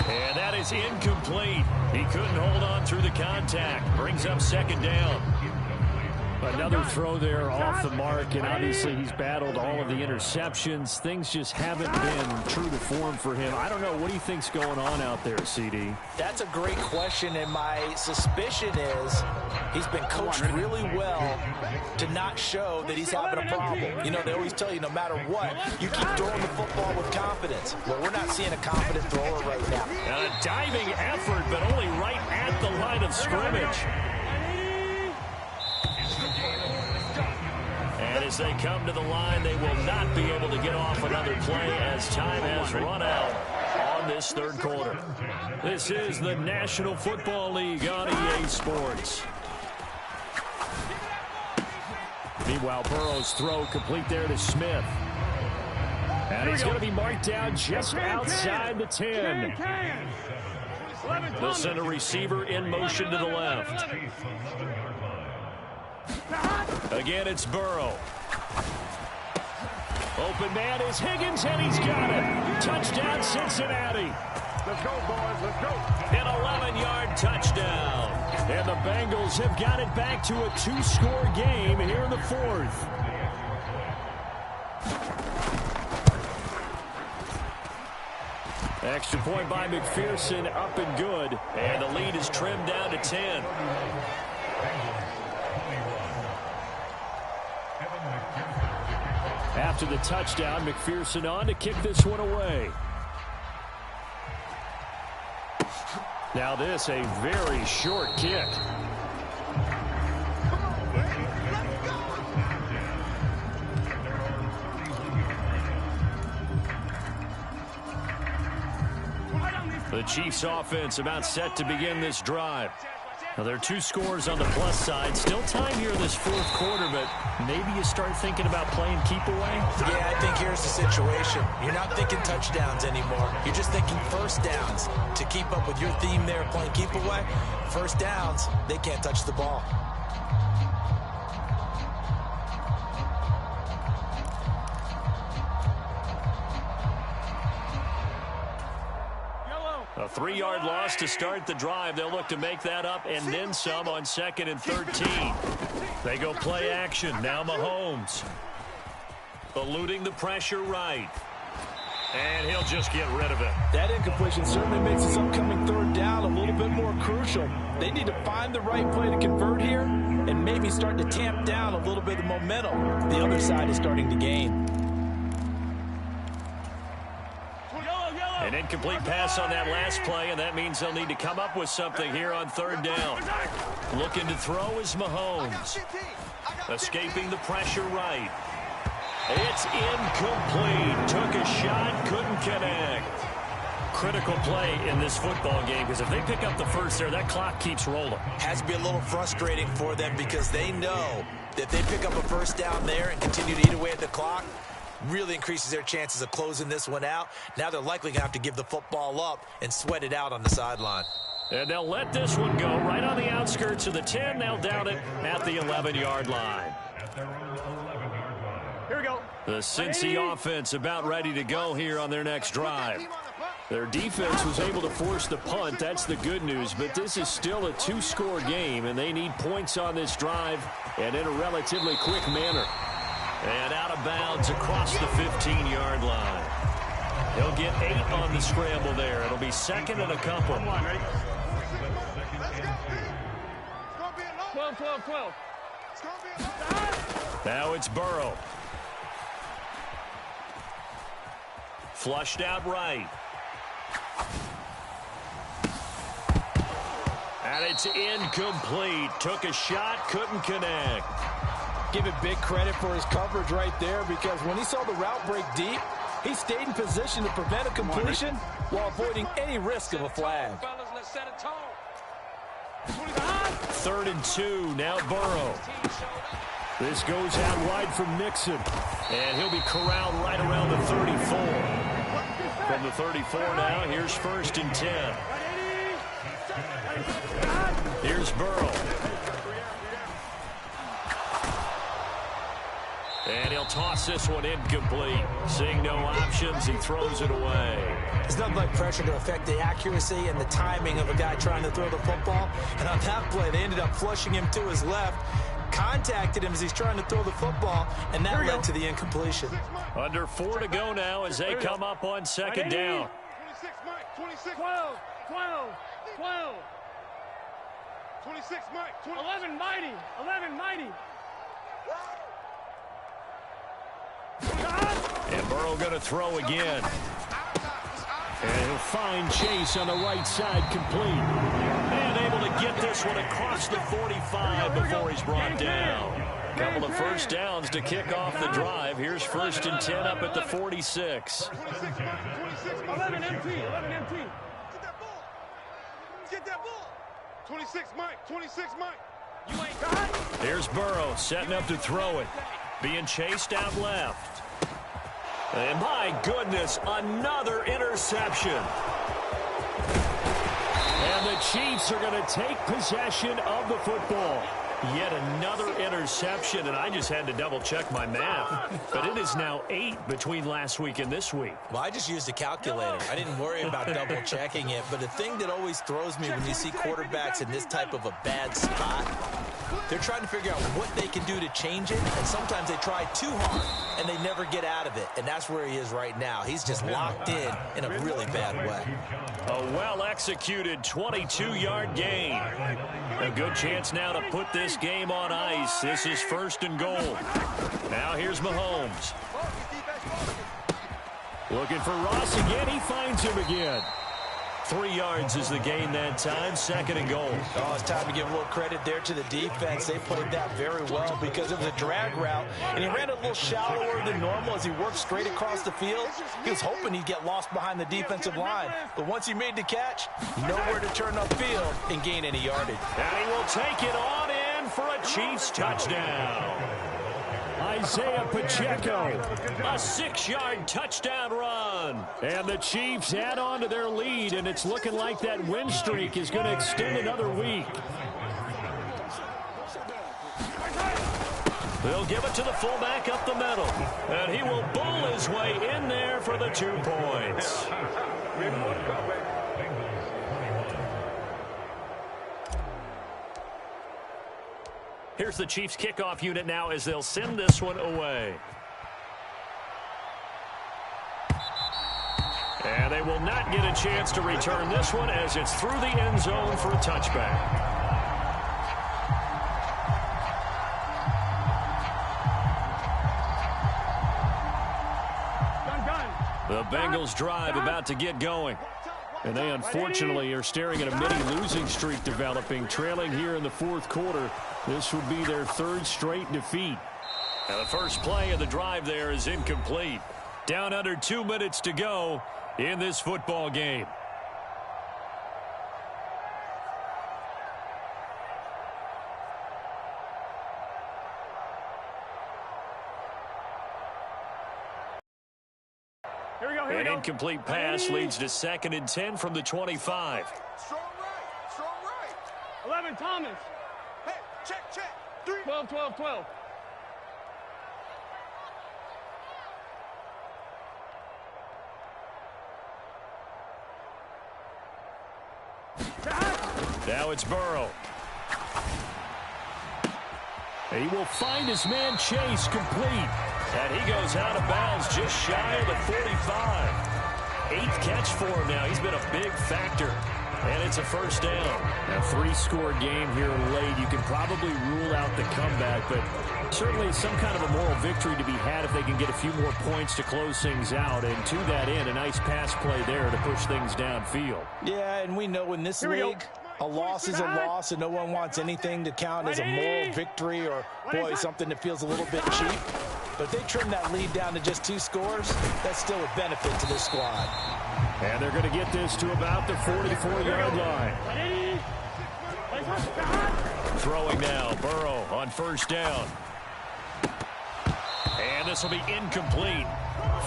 And that is incomplete. He couldn't hold on through the contact. Brings up 2nd down. Another throw there off the mark, and obviously he's battled all of the interceptions. Things just haven't been true to form for him. I don't know. What do you think's going on out there, CD? That's a great question, and my suspicion is he's been coached really well to not show that he's having a problem. You know, they always tell you no matter what, you keep throwing the football with confidence. Well, we're not seeing a confident thrower right now. And a diving effort, but only right at the line of scrimmage. And as they come to the line, they will not be able to get off another play as time has run out on this third quarter. This is the National Football League on EA Sports. Meanwhile, Burrow's throw complete there to Smith. And he's going to be marked down just outside the 10. They'll send a receiver in motion to the left. Again, it's Burrow. Open man is Higgins, and he's got it. Touchdown, Cincinnati. Let's go, boys. Let's go. An 11-yard touchdown. And the Bengals have got it back to a 2-score game here in the 4th. Extra point by McPherson, up and good. And the lead is trimmed down to 10. After the touchdown, McPherson on to kick this one away. Now this, a very short kick. The Chiefs offense about set to begin this drive. Now, there are 2 scores on the plus side. Still time here in this 4th quarter, but maybe you start thinking about playing keep away? Yeah, I think here's the situation. You're not thinking touchdowns anymore. You're just thinking first downs. To keep up with your theme there, playing keep away, first downs, they can't touch the ball. A 3-yard loss to start the drive. They'll look to make that up and then some on 2nd and 13. They go play action. Now Mahomes. Eluding the pressure right. And he'll just get rid of it. That incompletion certainly makes this upcoming 3rd down a little bit more crucial. They need to find the right play to convert here and maybe start to tamp down a little bit of momentum. The other side is starting to gain. An incomplete pass on that last play, and that means they'll need to come up with something here on 3rd down. Looking to throw is Mahomes. Escaping the pressure right. It's incomplete. Took a shot, couldn't connect. Critical play in this football game, because if they pick up the first there, that clock keeps rolling. Has to be a little frustrating for them because they know that they pick up a first down there and continue to eat away at the clock, really increases their chances of closing this one out. Now they're likely going to have to give the football up and sweat it out on the sideline. And they'll let this one go right on the outskirts of the 10. They'll down it at the 11-yard line. Here we go. The Cincy offense about ready to go here on their next drive. Their defense was able to force the punt. That's the good news. But this is still a 2-score game, and they need points on this drive and in a relatively quick manner. And out of bounds across the 15-yard line. He'll get 8 on the scramble there. It'll be 2nd and a couple. 12. Now it's Burrow. Flushed out right. And it's incomplete. Took a shot, couldn't connect. Give it big credit for his coverage right there, because when he saw the route break deep, he stayed in position to prevent a completion while avoiding any risk of a flag. 3rd and 2, now Burrow. This goes out wide from Nixon, and he'll be corralled right around the 34. From the 34 now, here's 1st and 10. Here's Burrow. And he'll toss this one incomplete. Seeing no options, he throws it away. There's nothing like pressure to affect the accuracy and the timing of a guy trying to throw the football. And on that play, they ended up flushing him to his left, contacted him as he's trying to throw the football, and that led to the incompletion. Under 4 to go now as they come up on second down. 26, Mike. 26. 12, 12, 12. 26, Mike. 11, mighty. 11, mighty. And Burrow going to throw again. And he'll find Chase on the right side, complete. And able to get this one across the 45 before he's brought down. Couple of first downs to kick off the drive. Here's 1st and 10 up at the 46. 11 empty. 11 empty. Get that ball. Get that ball. 26, Mike. 26, Mike. You ain't got. Here's Burrow setting up to throw it. Being chased out left. And my goodness, another interception. And the Chiefs are going to take possession of the football. Yet another interception, and I just had to double-check my math. But it is now 8 between last week and this week. Well, I just used a calculator. I didn't worry about double-checking it. But the thing that always throws me when you see quarterbacks in this type of a bad spot, they're trying to figure out what they can do to change it, and sometimes they try too hard, and they never get out of it. And that's where he is right now. He's just locked in a really bad way. A well-executed 22-yard gain. A good chance now to put this game on ice. This is 1st and goal. Now here's Mahomes. Looking for Ross again. He finds him again. 3 yards is the gain that time. 2nd and goal. Oh, it's time to give a little credit there to the defense. They played that very well because it was a drag route, and he ran a little shallower than normal as he worked straight across the field. He was hoping he'd get lost behind the defensive line, but once he made the catch, nowhere to turn upfield and gain any yardage. And he will take it on in for a Chiefs touchdown. Isaiah Pacheco, a 6-yard touchdown run. And the Chiefs add on to their lead, and it's looking like that win streak is going to extend another week. They'll give it to the fullback up the middle, and he will bowl his way in there for the 2 points. Here's the Chiefs kickoff unit now as they'll send this one away. And they will not get a chance to return this one as it's through the end zone for a touchback. The Bengals drive about to get going. And they unfortunately are staring at a mini losing streak developing, trailing here in the 4th quarter. This would be their 3rd straight defeat. And the first play of the drive there is incomplete. Down under 2 minutes to go in this football game. An incomplete pass leads to 2nd and 10 from the 25. Strong right. Strong right. 11, Thomas. Hey, check. 3. 12, 12, 12. Now it's Burrow. He will find his man Chase, complete. And he goes out of bounds just shy of the 45. 8th catch for him now. He's been a big factor. And it's a 1st down. A 3-score game here late. You can probably rule out the comeback, but certainly some kind of a moral victory to be had if they can get a few more points to close things out. And to that end, a nice pass play there to push things downfield. Yeah, and we know in this league, a loss is a loss, and no one wants anything to count as a moral victory or, boy, something that feels a little bit cheap. But if they trim that lead down to just 2 scores, that's still a benefit to this squad. And they're going to get this to about the 44-yard line. Throwing now, Burrow on 1st down. And this will be incomplete.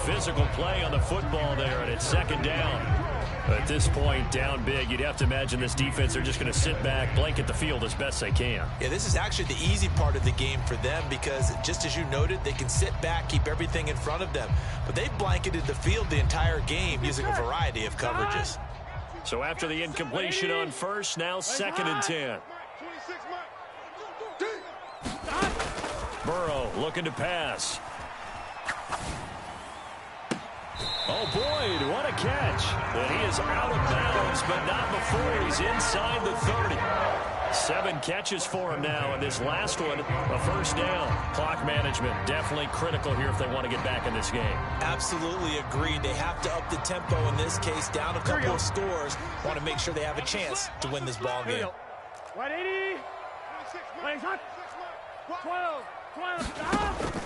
Physical play on the football there, and it's 2nd down. At this point, down big, you'd have to imagine this defense are just going to sit back, blanket the field as best they can. Yeah, this is actually the easy part of the game for them because, just as you noted, they can sit back, keep everything in front of them. But they've blanketed the field the entire game using a variety of coverages. So after the incompletion on first, now 2nd and 10. Burrow looking to pass. Oh, Boyd, what a catch. And he is out of bounds, but not before he's inside the 30. 7 catches for him now, and this last one, a first down. Clock management definitely critical here if they want to get back in this game. Absolutely agreed. They have to up the tempo in this case, down a couple of scores. Want to make sure they have a chance to win this ball game. Right 80. Right hot. 12.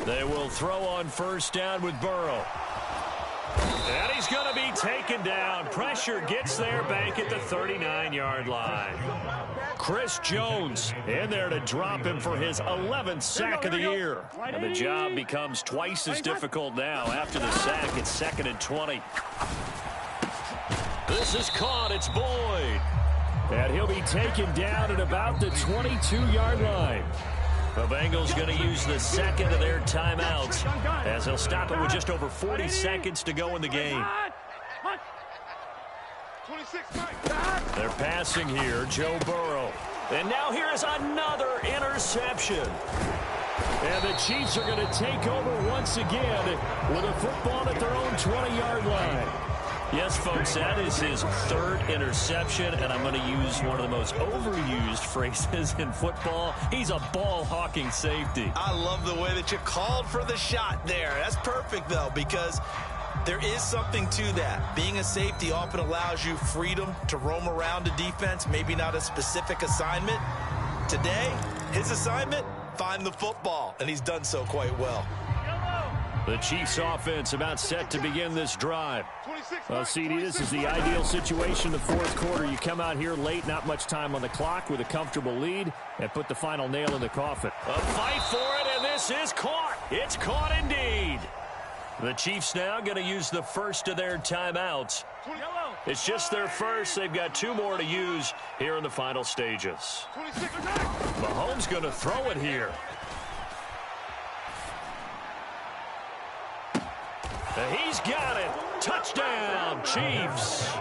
They will throw on first down with Burrow. And he's going to be taken down. Pressure gets there back at the 39-yard line. Chris Jones in there to drop him for his 11th sack of the year. And the job becomes twice as difficult now. After the sack, it's 2nd and 20. This is caught. It's Boyd. And he'll be taken down at about the 22-yard line. The Bengals going to use the 2nd of their timeouts as they'll stop it with just over 40 seconds to go in the game. They're passing here, Joe Burrow. And now here is another interception. And the Chiefs are going to take over once again with a football at their own 20-yard line. Yes, folks, that is his 3rd interception, and I'm going to use one of the most overused phrases in football. He's a ball-hawking safety. I love the way that you called for the shot there. That's perfect, though, because there is something to that. Being a safety often allows you freedom to roam around a defense, maybe not a specific assignment. Today, his assignment, find the football, and he's done so quite well. The Chiefs offense about set to begin this drive. Well, CD, this is the ideal situation in the 4th quarter. You come out here late, not much time on the clock with a comfortable lead, and put the final nail in the coffin. A fight for it, and this is caught. It's caught indeed. The Chiefs now going to use the first of their timeouts. It's just their first. They've got 2 more to use here in the final stages. Mahomes going to throw it here. He's got it. Touchdown, Chiefs.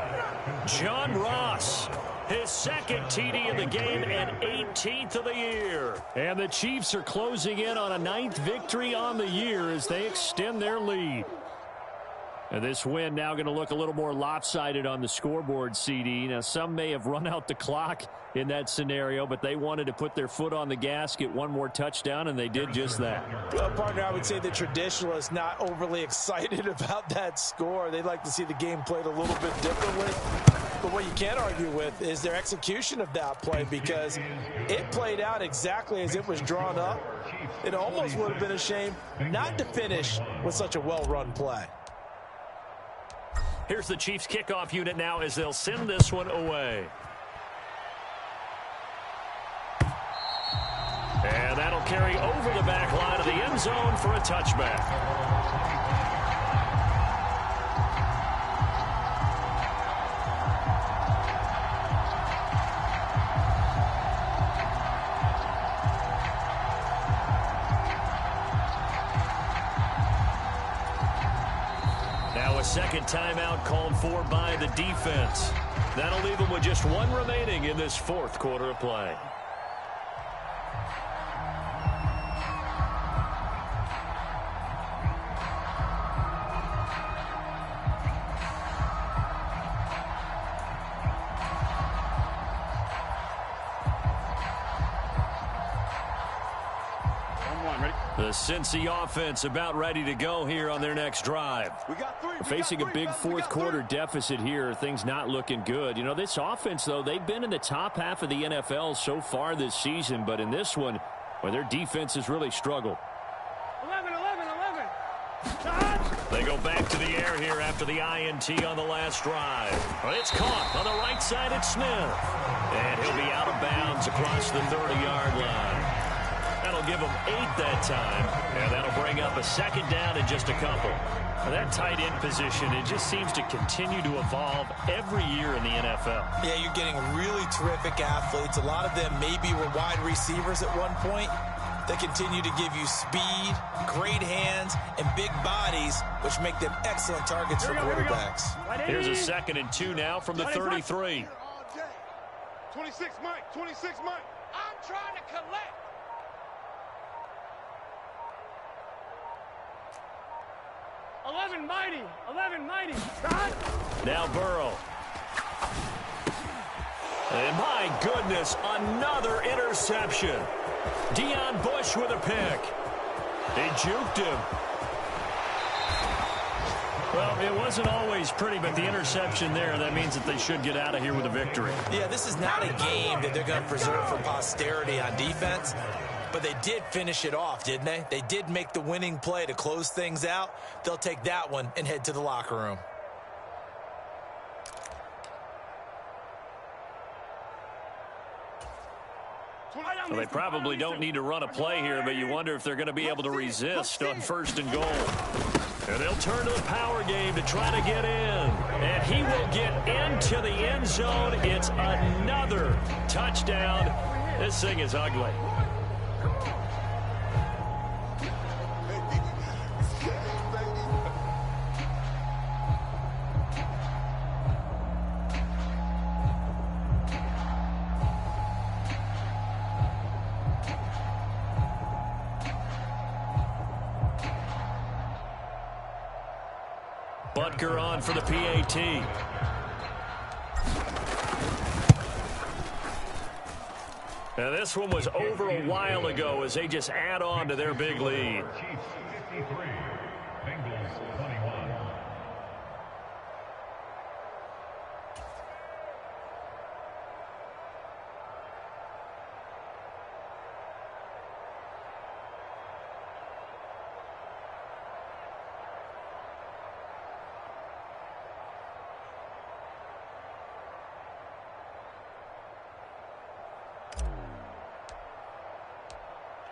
John Ross, his 2nd TD of the game and 18th of the year. And the Chiefs are closing in on a 9th victory on the year as they extend their lead. And this win now going to look a little more lopsided on the scoreboard, CD. Now, some may have run out the clock in that scenario, but they wanted to put their foot on the gas, get one more touchdown, and they did just that. Well, partner, I would say the traditionalists not overly excited about that score. They'd like to see the game played a little bit differently. But what you can't argue with is their execution of that play, because it played out exactly as it was drawn up. It almost would have been a shame not to finish with such a well-run play. Here's the Chiefs kickoff unit now as they'll send this one away. And that'll carry over the back line of the end zone for a touchback. A 2nd timeout called for by the defense. That'll leave them with just 1 remaining in this 4th quarter of play. The Cincy offense about ready to go here on their next drive. Facing a big 4th quarter deficit here, things not looking good. You know, this offense, though, they've been in the top half of the NFL so far this season, but in this one, well, their defense has really struggled. 11. They go back to the air here after the INT on the last drive. Well, it's caught on the right side at Smith. And he'll be out of bounds across the 30-yard line. That'll give them 8 that time, and that'll bring up a 2nd down in just a couple. That tight end position, it just seems to continue to evolve every year in the NFL. Yeah, you're getting really terrific athletes. A lot of them maybe were wide receivers at one point. They continue to give you speed, great hands, and big bodies, which make them excellent targets for quarterbacks. Here's a 2nd and 2 now from the 33. 26, Mike. 26, Mike. I'm trying to collect. Eleven mighty. Now Burrow. And my goodness, another interception. Deion Bush with a pick. He juked him. Well, it wasn't always pretty, but the interception there, that means that they should get out of here with a victory. Yeah, this is not a game that they're going to preserve for posterity on defense, but they did finish it off, didn't they? They did make the winning play to close things out. They'll take that one and head to the locker room. Well, they probably don't need to run a play here, but you wonder if they're going to be able to resist on 1st and goal. And they'll turn to the power game to try to get in. And he will get into the end zone. It's another touchdown. This thing is ugly. Butker on for the PAT. Now this one was over a while ago as they just add on to their big lead. Chiefs 53, Bengals 21.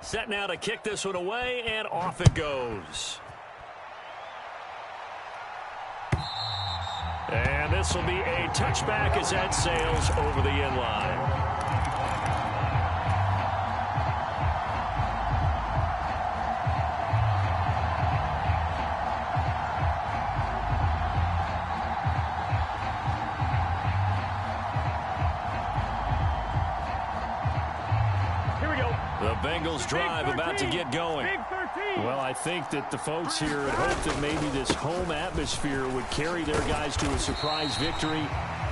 Set now to kick this one away, and off it goes. And this will be a touchback as that sails over the end line. Bengals drive about to get going. Well, I think that the folks here had hoped that maybe this home atmosphere would carry their guys to a surprise victory,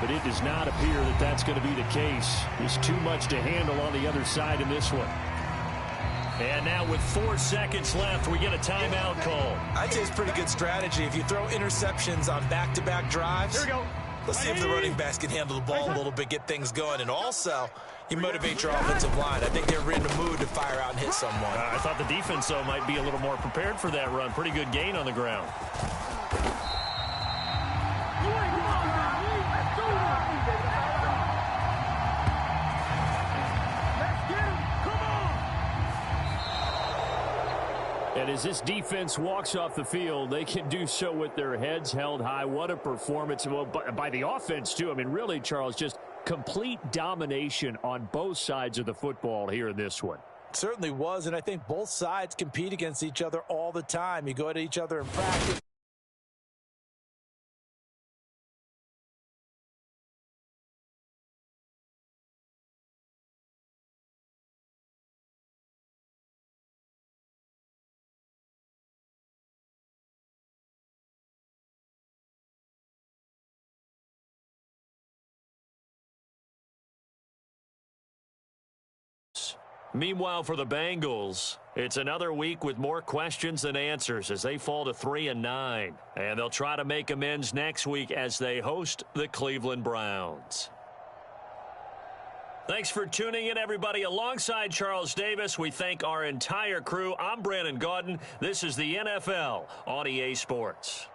but it does not appear that that's going to be the case. There's too much to handle on the other side in this one. And now with 4 seconds left, we get a timeout call. I'd say it's pretty good strategy. If you throw interceptions on back-to-back drives, let's see if the running backs can handle the ball a little bit, get things going, and also you motivate your offensive line. I think they're in the mood to fire out and hit someone. I thought the defense, though, might be a little more prepared for that run. Pretty good gain on the ground. And as this defense walks off the field, they can do so with their heads held high. What a performance by the offense, too. I mean, really, Charles, just complete domination on both sides of the football here in this one. Certainly was, and I think both sides compete against each other all the time. You go at each other in practice. Meanwhile, for the Bengals, it's another week with more questions than answers as they fall to 3-9. And they'll try to make amends next week as they host the Cleveland Browns. Thanks for tuning in, everybody. Alongside Charles Davis, we thank our entire crew. I'm Brandon Gaudin. This is the NFL on EA Sports.